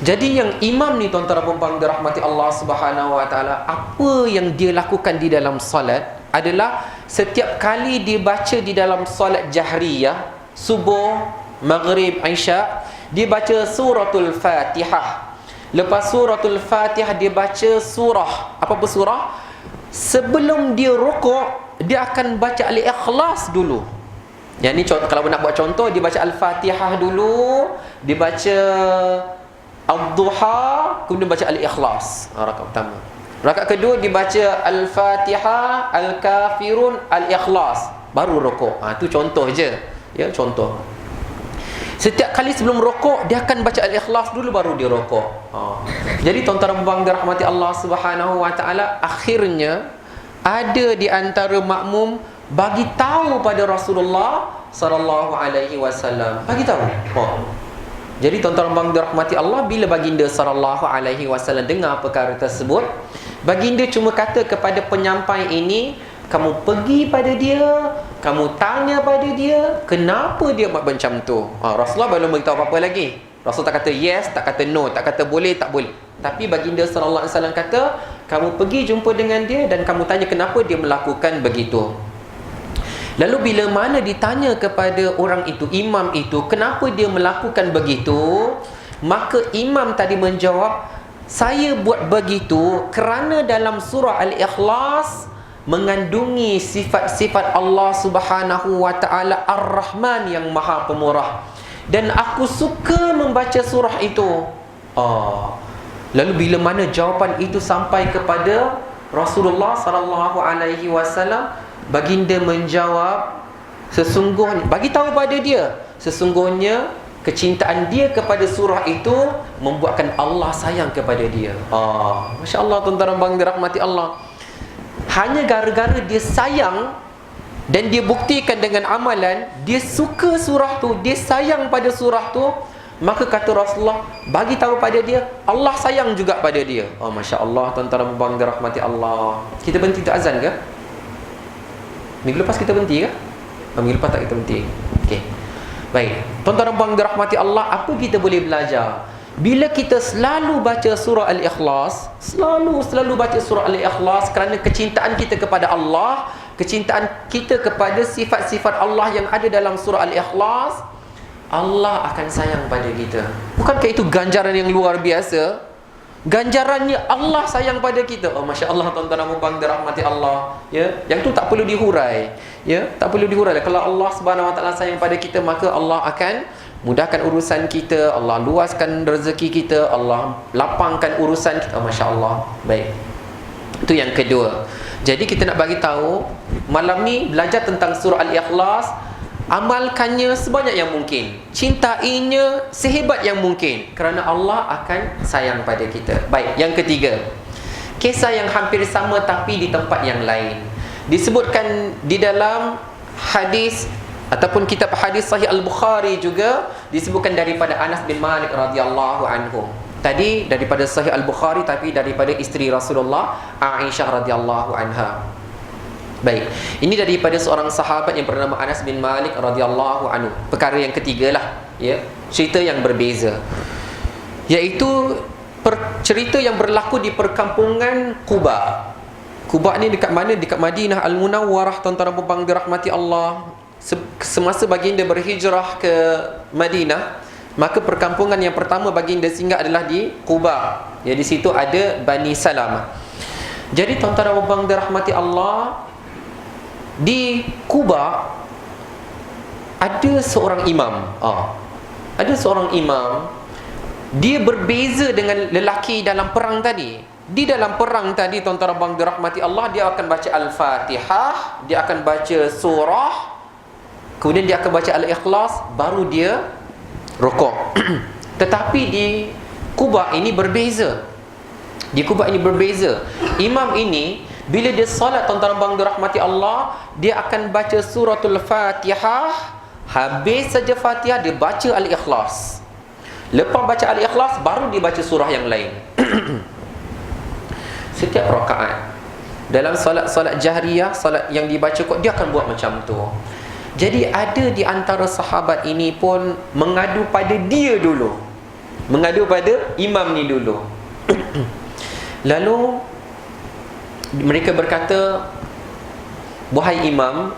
Jadi yang imam ni, tuan-tuan dan puan dirahmati Allah Subhanahu wa taala, apa yang dia lakukan di dalam solat adalah setiap kali dia baca di dalam solat jahriyah, subuh, maghrib, isya, dia baca suratul Fatihah. Lepas suratul Fatihah dia baca surah. Apa surah? Sebelum dia rukuk, dia akan baca Al-Ikhlas dulu. Yang ni kalau nak buat contoh, dia baca Al-Fatihah dulu, dia baca Ad-Duha, kemudian baca Al-Ikhlas. Rakaat pertama. Rakaat kedua dibaca Al-Fatihah, Al-Kafirun, Al-Ikhlas, baru rukuk. Itu contoh je. Ya, contoh. Setiap kali sebelum rukuk, dia akan baca Al-Ikhlas dulu, baru dia rukuk. Jadi tuan-tuan dan puan dirahmati Allah Subhanahu wa taala, akhirnya ada di antara makmum bagi tahu pada Rasulullah sallallahu alaihi wasallam. Bagi tahu. Jadi tuan-tuan dan puan dirahmati Allah, bila baginda sallallahu alaihi wasallam dengar perkara tersebut, baginda cuma kata kepada penyampai ini, kamu pergi pada dia, kamu tanya pada dia, kenapa dia buat macam tu. Rasulullah belum beritahu apa-apa lagi. Rasul tak kata yes, tak kata no, tak kata boleh, tak boleh. Tapi baginda sallallahu alaihi wasallam kata, kamu pergi jumpa dengan dia dan kamu tanya kenapa dia melakukan begitu. Lalu bila mana ditanya kepada orang itu, imam itu, kenapa dia melakukan begitu, maka imam tadi menjawab, saya buat begitu kerana dalam surah Al-Ikhlas mengandungi sifat-sifat Allah Subhanahu wa taala Ar-Rahman yang Maha Pemurah, dan aku suka membaca surah itu. Lalu bila mana jawapan itu sampai kepada Rasulullah sallallahu alaihi wasallam, baginda menjawab, sesungguhnya, bagi tahu pada dia, sesungguhnya kecintaan dia kepada surah itu membuatkan Allah sayang kepada dia. Masya-Allah, tuan-tuan dan puan dirahmati Allah. Hanya gara-gara dia sayang, dan dia buktikan dengan amalan, dia suka surah tu, dia sayang pada surah tu, maka kata Rasulullah, bagi tahu pada dia, Allah sayang juga pada dia. Oh, Masya Allah, tuan-tuan dan puan dirahmati Allah. Kita berhenti untuk azan ke? Minggu lepas kita berhenti ke? Minggu lepas tak kita berhenti. Okey. Baik. Tuan-tuan dan puan dirahmati Allah, apa kita boleh belajar? Bila kita selalu baca surah Al-Ikhlas, selalu baca surah Al-Ikhlas kerana kecintaan kita kepada Allah, kecintaan kita kepada sifat-sifat Allah yang ada dalam surah Al-Ikhlas, Allah akan sayang pada kita. Bukankah itu ganjaran yang luar biasa? Ganjarannya Allah sayang pada kita. Oh, Masya Allah, tuan-tuan dan puan dirahmati Allah. Ya, yang tu tak perlu dihurai. Ya, tak perlu dihurai. Kalau Allah Subhanahu Wa Taala sayang pada kita, maka Allah akan mudahkan urusan kita, Allah luaskan rezeki kita, Allah lapangkan urusan kita. Oh, Masya Allah. Baik. Itu yang kedua. Jadi kita nak bagi tahu malam ni belajar tentang surah Al-Ikhlas, amalkannya sebanyak yang mungkin, cintainya sehebat yang mungkin, kerana Allah akan sayang pada kita. Baik, yang ketiga, kisah yang hampir sama tapi di tempat yang lain. Disebutkan di dalam hadis ataupun kitab hadis Sahih Al-Bukhari juga, disebutkan daripada Anas bin Malik radhiyallahu anhu. Tadi daripada Sahih Al-Bukhari, tapi daripada isteri Rasulullah, Aisyah radhiyallahu anha. Baik, ini daripada seorang sahabat yang bernama Anas bin Malik radhiyallahu anhu. Perkara yang ketiga lah, ya, cerita yang berbeza, iaitu cerita yang berlaku di perkampungan Quba. Quba ni dekat mana? Dekat Madinah Al-Munawwarah, tuan-tuan dan puan dirahmati Allah. Semasa baginda berhijrah ke Madinah, maka perkampungan yang pertama baginda singgah adalah di Quba. Ya, di situ ada Bani Salamah. Jadi tuan-tuan dan puan dirahmati Allah, di Quba ada seorang imam. Ada seorang imam, dia berbeza dengan lelaki dalam perang tadi. Di dalam perang tadi, tuan-tuan dan puan dirahmati Allah, dia akan baca Al-Fatihah, dia akan baca surah, kemudian dia akan baca Al-Ikhlas, baru dia rukuk. Tetapi di Quba ini berbeza. Di Quba ini berbeza. Imam ini bila dia salat, tuan-tuan dan puan dirahmati Allah, dia akan baca suratul Fatihah, habis saja Fatihah dia baca Al-Ikhlas. Lepas baca Al-Ikhlas baru dia baca surah yang lain. Setiap rakaat dalam solat jahriyah, solat yang dibaca dia akan buat macam tu. Jadi ada di antara sahabat ini pun mengadu pada dia dulu, mengadu pada imam ni dulu. Lalu mereka berkata, wahai imam,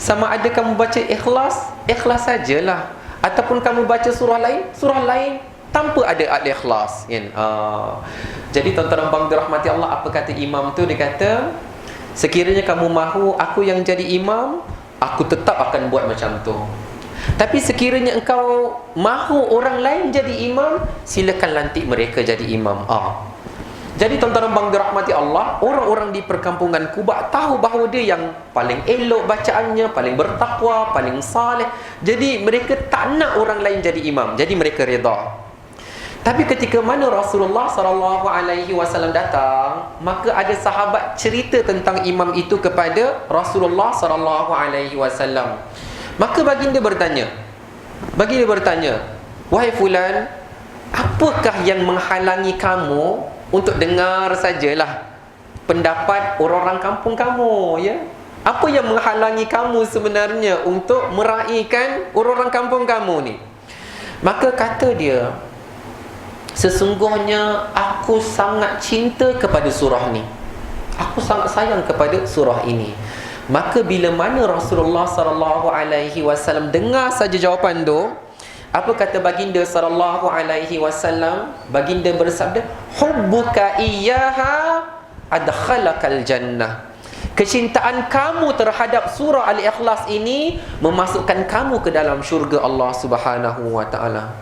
sama ada kamu baca ikhlas, ikhlas sajalah, ataupun kamu baca surah lain tanpa ada al-ikhlas, kan? Jadi tuan-tuan dan puan dirahmati Allah, apa kata imam tu? Dia kata, sekiranya kamu mahu aku yang jadi imam, aku tetap akan buat macam tu. Tapi sekiranya engkau mahu orang lain jadi imam, silakan lantik mereka jadi imam. Jadi tuan-tuan dan puan dirahmati Allah, orang-orang di perkampungan Quba tahu bahawa dia yang paling elok bacaannya, paling bertakwa, paling saleh. Jadi mereka tak nak orang lain jadi imam. Jadi mereka redha. Tapi ketika mana Rasulullah SAW datang, maka ada sahabat cerita tentang imam itu kepada Rasulullah SAW. Maka baginda bertanya, wahai fulan, apakah yang menghalangi kamu untuk dengar sajalah pendapat orang-orang kampung kamu, ya? Apa yang menghalangi kamu sebenarnya untuk meraihkan orang-orang kampung kamu ni? Maka kata dia, sesungguhnya aku sangat cinta kepada surah ni. Aku sangat sayang kepada surah ini. Maka bila mana Rasulullah SAW dengar saja jawapan tu, apa kata baginda SAW? Baginda bersabda, hubbuka iyyaha adkhalakal jannah. Kecintaan kamu terhadap surah Al-Ikhlas ini memasukkan kamu ke dalam syurga Allah Subhanahu wa taala.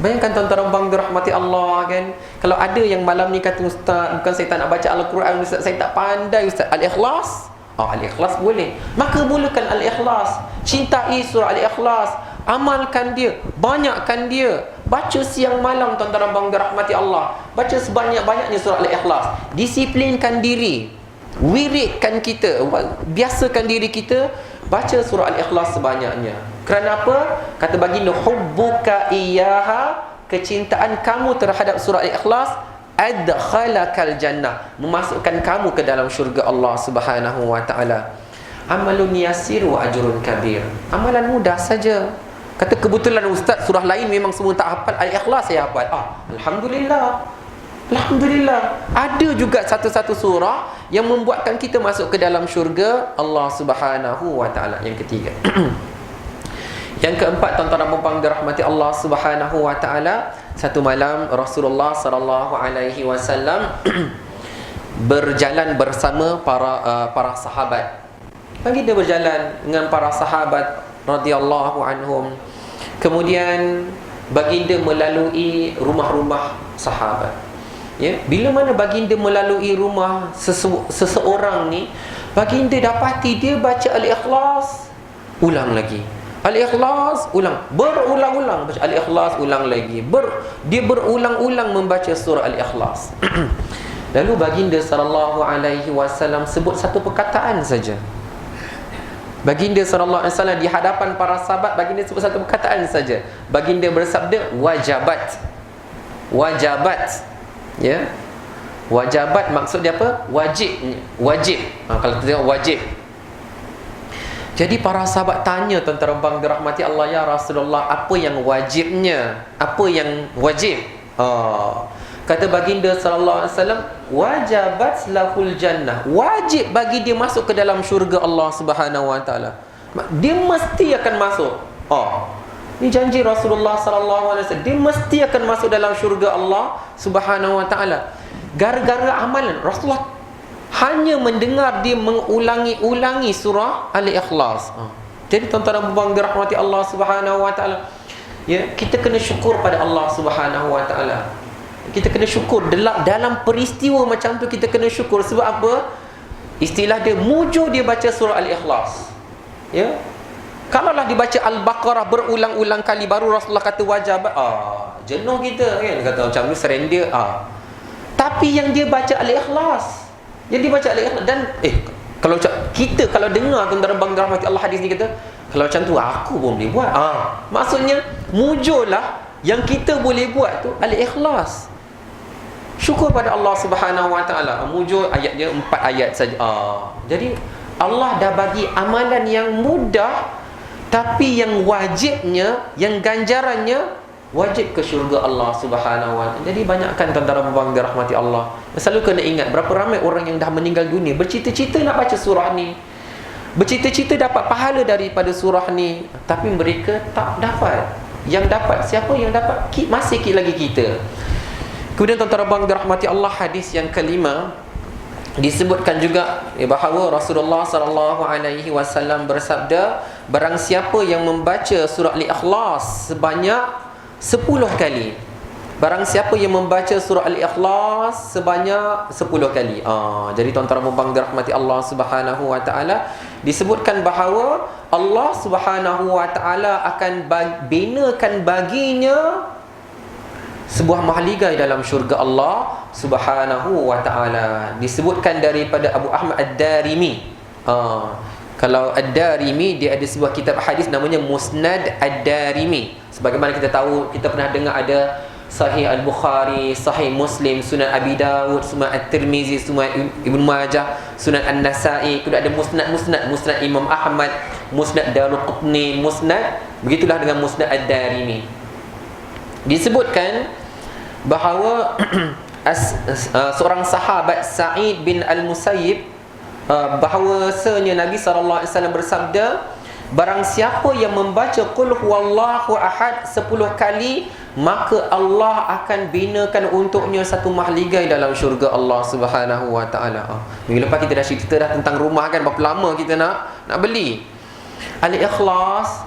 Bayangkan tuan-tuan dan puan dirahmati Allah, kan? Kalau ada yang malam ni kata, ustaz, bukan saya tak nak baca Al-Quran, ustaz, saya tak pandai, ustaz. Al-Ikhlas? Al-Ikhlas boleh. Maka mulakan Al-Ikhlas. Cintai surah Al-Ikhlas, amalkan dia, banyakkan dia. Baca siang malam, tuan-tuan dan puan dirahmati Allah. Baca sebanyak-banyaknya surah Al-Ikhlas. Disiplinkan diri. wiridkan kita, biasakan diri kita baca surah Al-Ikhlas sebanyaknya. Kerana apa? Kata baginda, hubbuka iyyaha, kecintaan kamu terhadap surah Al-Ikhlas, adkhalakal jannah, memasukkan kamu ke dalam syurga Allah Subhanahu wa taala. Amalun yasir wa ajrun kabir. Amalan mudah saja. Kata kebetulan ustaz surah lain memang semua tak hafal, Al-Ikhlas saya hafal. Alhamdulillah. Alhamdulillah. Ada juga satu-satu surah yang membuatkan kita masuk ke dalam syurga Allah Subhanahu wa taala. Yang ketiga. Yang keempat, tuan-tuan dan puan-puan dirahmati Allah Subhanahu wa taala, satu malam Rasulullah sallallahu alaihi wasallam berjalan bersama para sahabat. Bagi dia berjalan dengan para sahabat radhiyallahu anhum. Kemudian baginda melalui rumah-rumah sahabat. Ya, bila mana baginda melalui rumah seseorang ni, baginda dapati dia baca Al-Ikhlas, ulang lagi. Al-Ikhlas, ulang, berulang-ulang baca Al-Ikhlas, ulang lagi. Dia berulang-ulang membaca surah Al-Ikhlas. Lalu baginda sallallahu alaihi wasallam sebut satu perkataan saja. Baginda sallallahu alaihi wasallam di hadapan para sahabat, baginda sebut satu perkataan saja. Baginda bersabda, wajabat. Wajabat. Ya. Wajabat maksud dia apa? Wajib. Wajib. Kalau kita tengok wajib. Jadi para sahabat tanya, tuan-tuan bang dirahmati Allah, ya Rasulullah, apa yang wajibnya? Apa yang wajib? Kata baginda sallallahu alaihi wasallam, wajabat lahul jannah. Wajib bagi dia masuk ke dalam syurga Allah Subhanahu wa taala. Dia mesti akan masuk. Ini janji Rasulullah sallallahu alaihi wasallam. Dia mesti akan masuk dalam syurga Allah Subhanahu wa taala. Gara-gara amalan Rasulullah hanya mendengar dia mengulangi-ulangi surah Al-Ikhlas. Jadi tuan-tuan dan puan-puan dirahmati Allah Subhanahu wa taala, ya, kita kena syukur pada Allah Subhanahu wa taala. Kita kena syukur dalam peristiwa macam tu, kita kena syukur. Sebab apa? Istilah dia, mujur dia baca surah Al-Ikhlas. Ya. Kalaulah dibaca Al-Baqarah berulang-ulang kali, baru Rasulullah kata wajib. Jenuh kita kan, kata macam ni surrender. Tapi yang dia baca Al-Ikhlas, yang dia baca Al-Ikhlas, dan kalau kita kalau dengar tuan-tuan bang rahmati Allah hadis ni, kata kalau macam tu aku pun boleh buat. Maksudnya mujurlah yang kita boleh buat tu Al-Ikhlas. Syukur pada Allah Subhanahu wa taala. Mujur ayat dia 4 ayat saja. Jadi Allah dah bagi amalan yang mudah, tapi yang wajibnya, yang ganjarannya wajib ke syurga Allah Subhanahu wa taala. Jadi banyakkan tuan-tuan dan puan dirahmati Allah, selalu kena ingat berapa ramai orang yang dah meninggal dunia bercita-cita nak baca surah ni, bercita-cita dapat pahala daripada surah ni, tapi mereka tak dapat. Yang dapat siapa? Yang dapat masih lagi kita. Kemudian tuan-tuan dan puan dirahmati Allah, hadis yang kelima disebutkan juga bahawa Rasulullah sallallahu alaihi wasallam bersabda, barang siapa yang membaca surah Al-Ikhlas sebanyak 10 kali. Barang siapa yang membaca surah Al-Ikhlas sebanyak 10 kali. Jadi tuan-tuan dan puan dirahmati Allah Subhanahu wa taala, disebutkan bahawa Allah Subhanahu wa taala akan binakan baginya sebuah mahligai dalam syurga Allah Subhanahu wa taala. Disebutkan daripada Abu Ahmad Ad-Darimi. Kalau Ad-Darimi, dia ada sebuah kitab hadis namanya Musnad Ad-Darimi. Sebagaimana kita tahu, kita pernah dengar ada Sahih Al-Bukhari, Sahih Muslim, Sunan Abi Dawud, Sunan At-Tirmizi, Sunan Ibn Majah, Sunan An-Nasai. Kemudian ada Musnad Imam Ahmad, Musnad Daruqutni, Musnad, begitulah dengan Musnad Ad-Darimi. Disebutkan bahawa seorang sahabat, Sa'id bin Al-Musayyib, bahawasanya Nabi SAW bersabda, barang siapa yang membaca Qul huwallahu ahad 10 kali, maka Allah akan binakan untuknya satu mahligai dalam syurga Allah Subhanahu wa taala. Minggu lepas kita dah cerita dah tentang rumah kan, berapa lama kita nak beli. Al-Ikhlas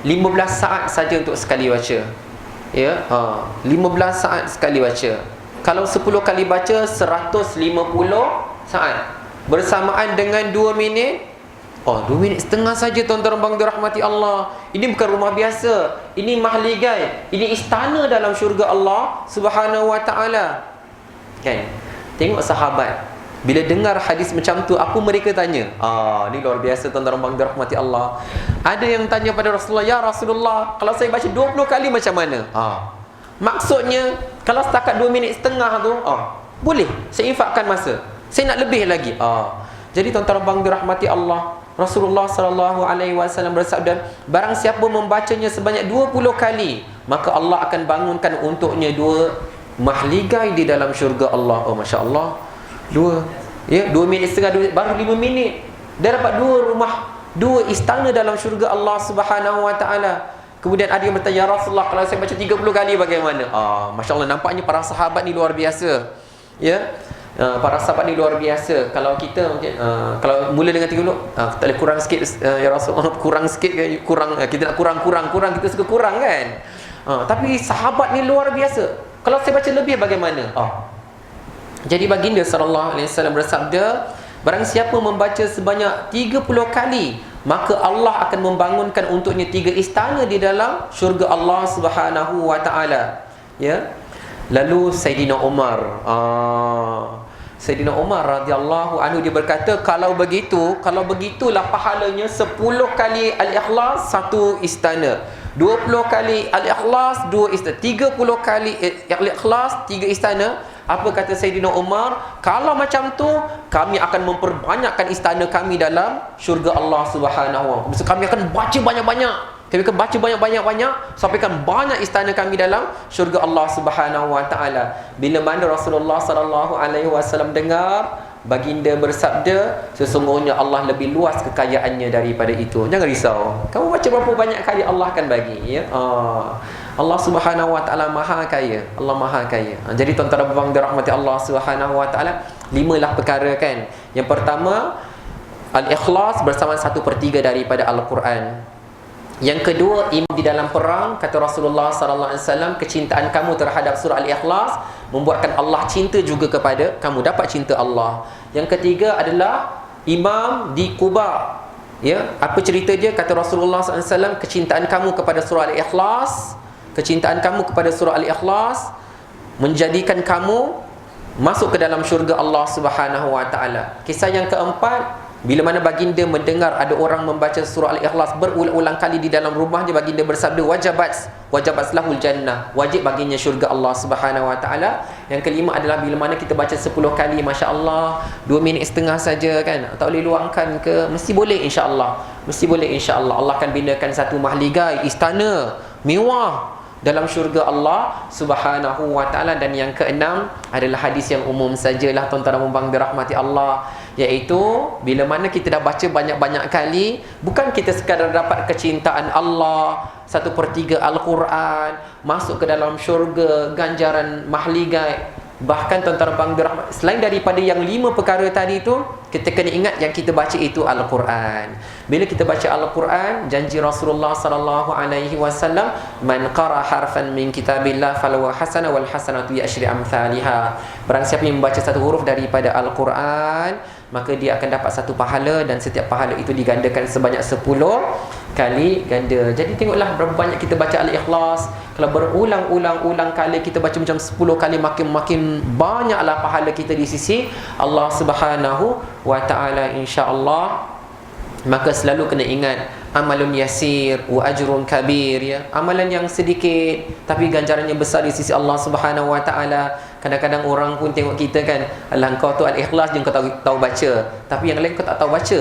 15 saat saja untuk sekali baca. Ya, 15 saat sekali baca. Kalau 10 kali baca 150 saat. Bersamaan dengan 2 minit. 2 minit setengah saja tuan-tuan bang dirahmati Allah. Ini bukan rumah biasa. Ini mahligai. Ini istana dalam syurga Allah Subhanahu wa taala. Kan? Tengok sahabat. Bila dengar hadis macam tu, apa mereka tanya? Ni luar biasa tuan-tuan bang dirahmati Allah. Ada yang tanya pada Rasulullah, "Ya Rasulullah, kalau saya baca 20 kali macam mana?" Maksudnya, kalau setakat 2 minit setengah tu, boleh, saya infakkan masa. Saya nak lebih lagi. Jadi tuan-tuan bang dirahmati Allah, Rasulullah sallallahu alaihi wasallam bersabda, barang siapa membacanya sebanyak 20 kali, maka Allah akan bangunkan untuknya 2 mahligai di dalam syurga Allah. Masya-Allah. 2 minit setengah, baru 5 minit dah dapat 2 rumah, 2 istana dalam syurga Allah Subhanahu wa taala. Kemudian ada yang bertanya, "Ya Rasulullah, kalau saya baca 30 kali bagaimana?" Masya-Allah, nampaknya para sahabat ni luar biasa. Ya. Para sahabat ni luar biasa. Kalau kita mungkin kalau mula dengan 30, tak boleh kurang sikit, ya Rasulullah, kurang sikit, kurang, kita nak kurang, kita suka kurang kan. Tapi sahabat ni luar biasa. Kalau saya baca lebih bagaimana? Jadi baginda sallallahu alaihi wasallam bersabda, barang siapa membaca sebanyak 30 kali, maka Allah akan membangunkan untuknya 3 istana di dalam syurga Allah Subhanahu wa taala. Ya. Lalu Sayyidina Umar, Sayyidina Umar radhiyallahu anhu, dia berkata, kalau begitulah pahalanya 10 kali Al-Ikhlas 1 istana, 20 kali Al-Ikhlas 2 istana, 30 kali Al-Ikhlas 3 istana. Apa kata Sayyidina Umar? Kalau macam tu, kami akan memperbanyakkan istana kami dalam syurga Allah Subhanahu wa taala. Kami akan baca banyak-banyak. Kami akan baca banyak-banyak sampaikan banyak istana kami dalam syurga Allah Subhanahu wa taala. Bila mana Rasulullah sallallahu alaihi wasallam dengar, baginda bersabda, sesungguhnya Allah lebih luas kekayaannya daripada itu. Jangan risau. Kamu baca berapa banyak kali, Allah akan bagi, ya. Allah Subhanahu wa taala Maha Kaya. Allah Maha Kaya. Jadi tuan-tuan dan puan dirahmati Allah Subhanahu wa taala, 5 lah perkara kan. Yang pertama, Al-Ikhlas bersama 1/3 daripada Al-Quran. Yang kedua, iman di dalam perang. Kata Rasulullah sallallahu alaihi wasallam, kecintaan kamu terhadap surah Al-Ikhlas membuatkan Allah cinta juga kepada kamu, dapat cinta Allah. Yang ketiga adalah imam di Quba. Ya, apa cerita dia? Kata Rasulullah sallallahu alaihi wasallam, kecintaan kamu kepada surah Al-Ikhlas, kecintaan kamu kepada surah Al-Ikhlas menjadikan kamu masuk ke dalam syurga Allah Subhanahu wa taala. Kisah yang keempat, bila mana baginda mendengar ada orang membaca surah Al-Ikhlas berulang-ulang kali di dalam rumahnya, baginda bersabda, wajabat lahul jannah, wajib baginya syurga Allah Subhanahu wa taala. Yang kelima adalah bila mana kita baca 10 kali, masya-Allah, 2 minit setengah saja kan, tak boleh luangkan ke, mesti boleh insya-Allah. Mesti boleh insya-Allah. Allah akan binakan satu mahligai, istana mewah dalam syurga Allah Subhanahu wa taala. Dan yang keenam adalah hadis yang umum sajalah tuan-tuan dan puan dirahmati Allah, iaitu bila mana kita dah baca banyak-banyak kali, bukan kita sekadar dapat kecintaan Allah, 1/3 Al-Quran, masuk ke dalam syurga, ganjaran mahligai. Bahkan tuan-tuan dan puan dirahmati, selain daripada yang 5 perkara tadi tu, kita kena ingat yang kita baca itu Al-Quran. Bila kita baca Al-Quran, janji Rasulullah sallallahu alaihi wasallam, man qara harfan min kitabillah falahu hasanah wal hasanatu bi asyri amsalha. Barang siapa yang membaca satu huruf daripada Al-Quran, maka dia akan dapat satu pahala, dan setiap pahala itu digandakan sebanyak 10 kali ganda. Jadi tengoklah berapa banyak kita baca Al-Ikhlas. Kalau berulang-ulang kali kita baca macam 10 kali, makin banyaklah pahala kita di sisi Allah Subhanahu wa taala, insya-Allah. Maka selalu kena ingat, amalun yasir wa ajrun kabir, ya. Amalan yang sedikit tapi ganjarannya besar di sisi Allah Subhanahu wa taala. Kadang-kadang orang pun tengok kita kan, alah kau tu Al-Ikhlas je kau tahu baca, tapi yang lain kau tak tahu baca.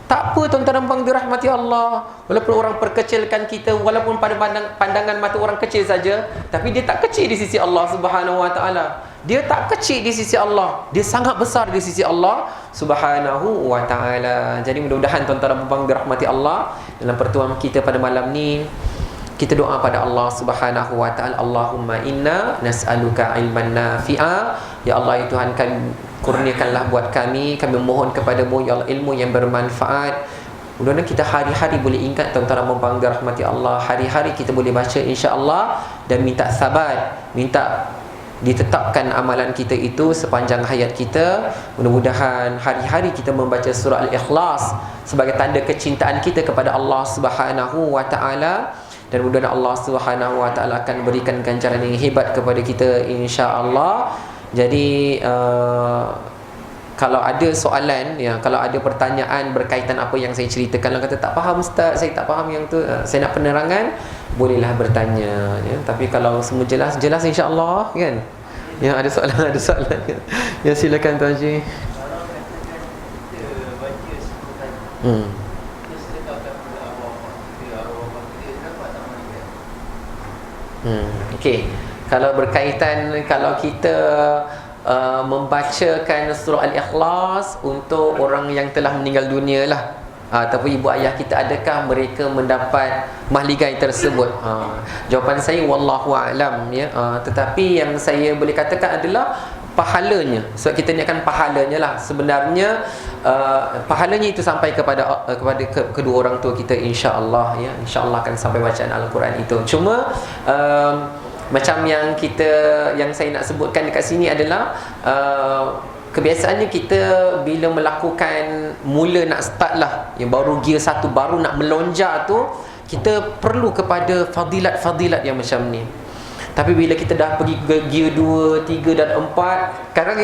Tak apa tuan-tuan dan puan dirahmati Allah. Walaupun orang perkecilkan kita, walaupun pada pandangan mata orang kecil saja, tapi dia tak kecil di sisi Allah Subhanahu wa taala. Dia tak kecil di sisi Allah, dia sangat besar di sisi Allah Subhanahu wa taala. Jadi mudah-mudahan tuan-tuan dan puan dirahmati Allah, dalam pertemuan kita pada malam ni, kita doa pada Allah Subhanahu wa taala, Allahumma inna nas'aluka ilman nafi'a. Ya Allah, ya Tuhan kami, kurniakanlah buat kami mohon kepadamu ya Allah ilmu yang bermanfaat. Mudah-mudahan kita hari-hari boleh ingat tuan-tuan dan puan dirahmati Allah, hari-hari kita boleh baca insya-Allah, dan minta sabat, minta ditetapkan amalan kita itu sepanjang hayat kita. Mudah-mudahan hari-hari kita membaca surah Al-Ikhlas sebagai tanda kecintaan kita kepada Allah Subhanahu wa taala, dan mudah-mudahan Allah Subhanahu wa taala akan berikan ganjaran yang hebat kepada kita insya-Allah. Jadi kalau ada soalan, ya, kalau ada pertanyaan berkaitan apa yang saya ceritakan, kalau kata tak faham ustaz, saya tak faham yang tu, saya nak penerangan, bolehlah bertanya, ya. Tapi kalau semua jelas insya-Allah, kan. Ya, ada soalan ya, silakan Tuan Haji. Okey. Kalau berkaitan, kalau kita membacakan surah Al-Ikhlas untuk orang yang telah meninggal dunia lah, ataupun ibu ayah kita, adakah mereka mendapat mahligai tersebut? Jawapan saya wallahu alam, ya. Tetapi yang saya boleh katakan adalah pahalanya. Sebab kita ni akan pahalanya lah. Sebenarnya pahalanya itu sampai kepada kedua orang tua kita, insya-Allah, ya. Insya-Allah akan sampai bacaan Al-Quran itu. Cuma macam yang saya nak sebutkan dekat sini adalah kebiasaannya kita bila melakukan mula nak start lah, yang baru gear 1, baru nak melonjak tu, kita perlu kepada fadilat-fadilat yang macam ni. Tapi bila kita dah pergi ke gear 2, 3 dan 4, kadang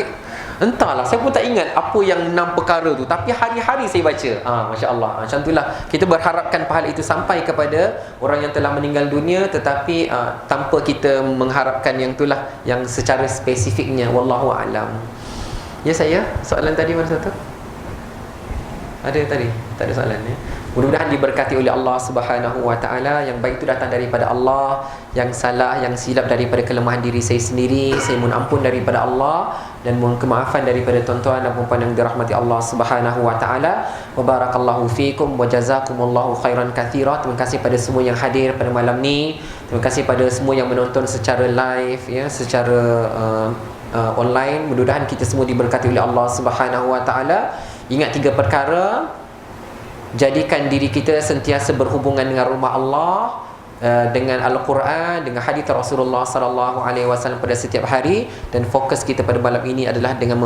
entahlah, saya pun tak ingat apa yang 6 perkara tu, tapi hari-hari saya baca. Masya-Allah. Macam itulah kita berharapkan pahala itu sampai kepada orang yang telah meninggal dunia, tetapi tanpa kita mengharapkan yang itulah yang secara spesifiknya, wallahu alam. Ya, saya soalan tadi mana satu? Ada tadi? Tak ada soalan, ya. Mudah-mudahan diberkati oleh Allah Subhanahu wa taala. Yang baik itu datang daripada Allah, yang salah, yang silap daripada kelemahan diri saya sendiri. Saya mohon ampun daripada Allah dan mohon kemaafan daripada tuan-tuan dan puan-puan yang dirahmati Allah Subhanahu wa taala. Wa barakallahu fikum wa jazakumullahu khairan katsira. Terima kasih pada semua yang hadir pada malam ni. Terima kasih pada semua yang menonton secara live, ya, secara online. Mudah-mudahan kita semua diberkati oleh Allah Subhanahu wa taala. Ingat 3 perkara. Jadikan diri kita sentiasa berhubungan dengan rumah Allah, dengan Al-Quran, dengan hadis Rasulullah sallallahu alaihi wasallam pada setiap hari. Dan fokus kita pada malam ini adalah dengan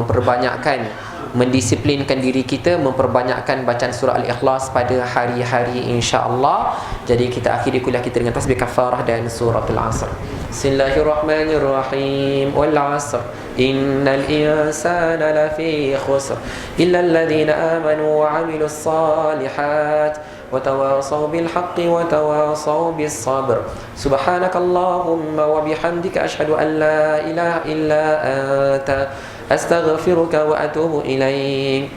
mendisiplinkan diri kita, memperbanyakkan bacaan surah Al-Ikhlas pada hari-hari, insya-Allah. Jadi kita akhiri kuliah kita dengan tasbih kafarah dan suratul Asr. Bismillahirrahmanirrahim. Wal 'asr innal insana lafi khusr illa alladhina amanu wa 'amilus salihat wa tawasaw bil haqqi wa tawasaw bis sabr. Subhanakallahumma wa bihamdika asyhadu an la ilaha illa anta astaghfiruka wa atubu ilaik.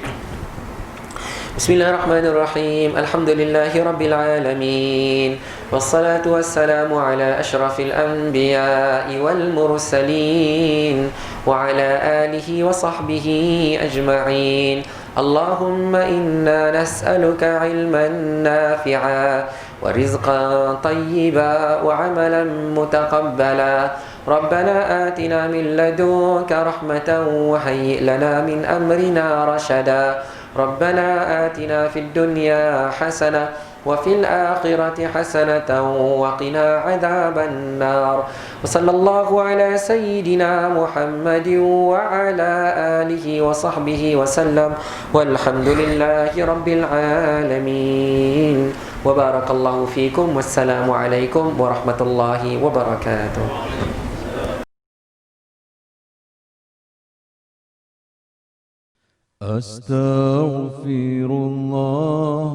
Bismillahirrahmanirrahim. Alhamdulillahi rabbil alamin. Wassalatu wassalamu ala asyrafil anbiya'i wal mursalin wa ala alihi wa sahbihi ajma'in. Allahumma inna nas'aluka ilman nafi'a wa rizqan tayyiba wa amalan mutaqabbala. Rabbana atina min ladunka rahmatan wa hayyi' lana min amrina rashada. Rabbana atina fid dunya hasanah wa fil akhirati hasanatan wa qina adzaban nar. Wa sallallahu ala sayyidina Muhammadin wa ala alihi wa sahbihi wa sallam. Walhamdulillahi rabbil alamin. Wa barakallahu fikum. Wassalamu alaikum warahmatullahi wabarakatuh. أستغفر الله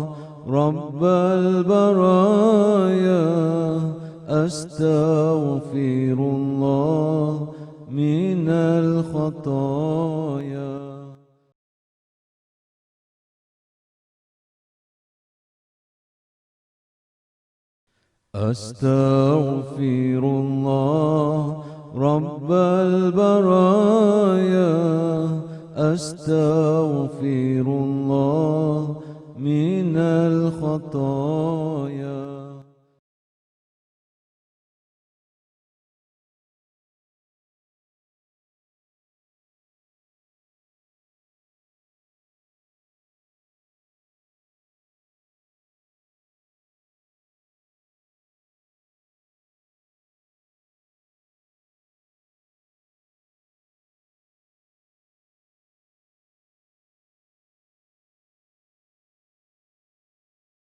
رب البرايا أستغفر الله من الخطايا أستغفر الله رب البرايا أستغفر الله من الخطايا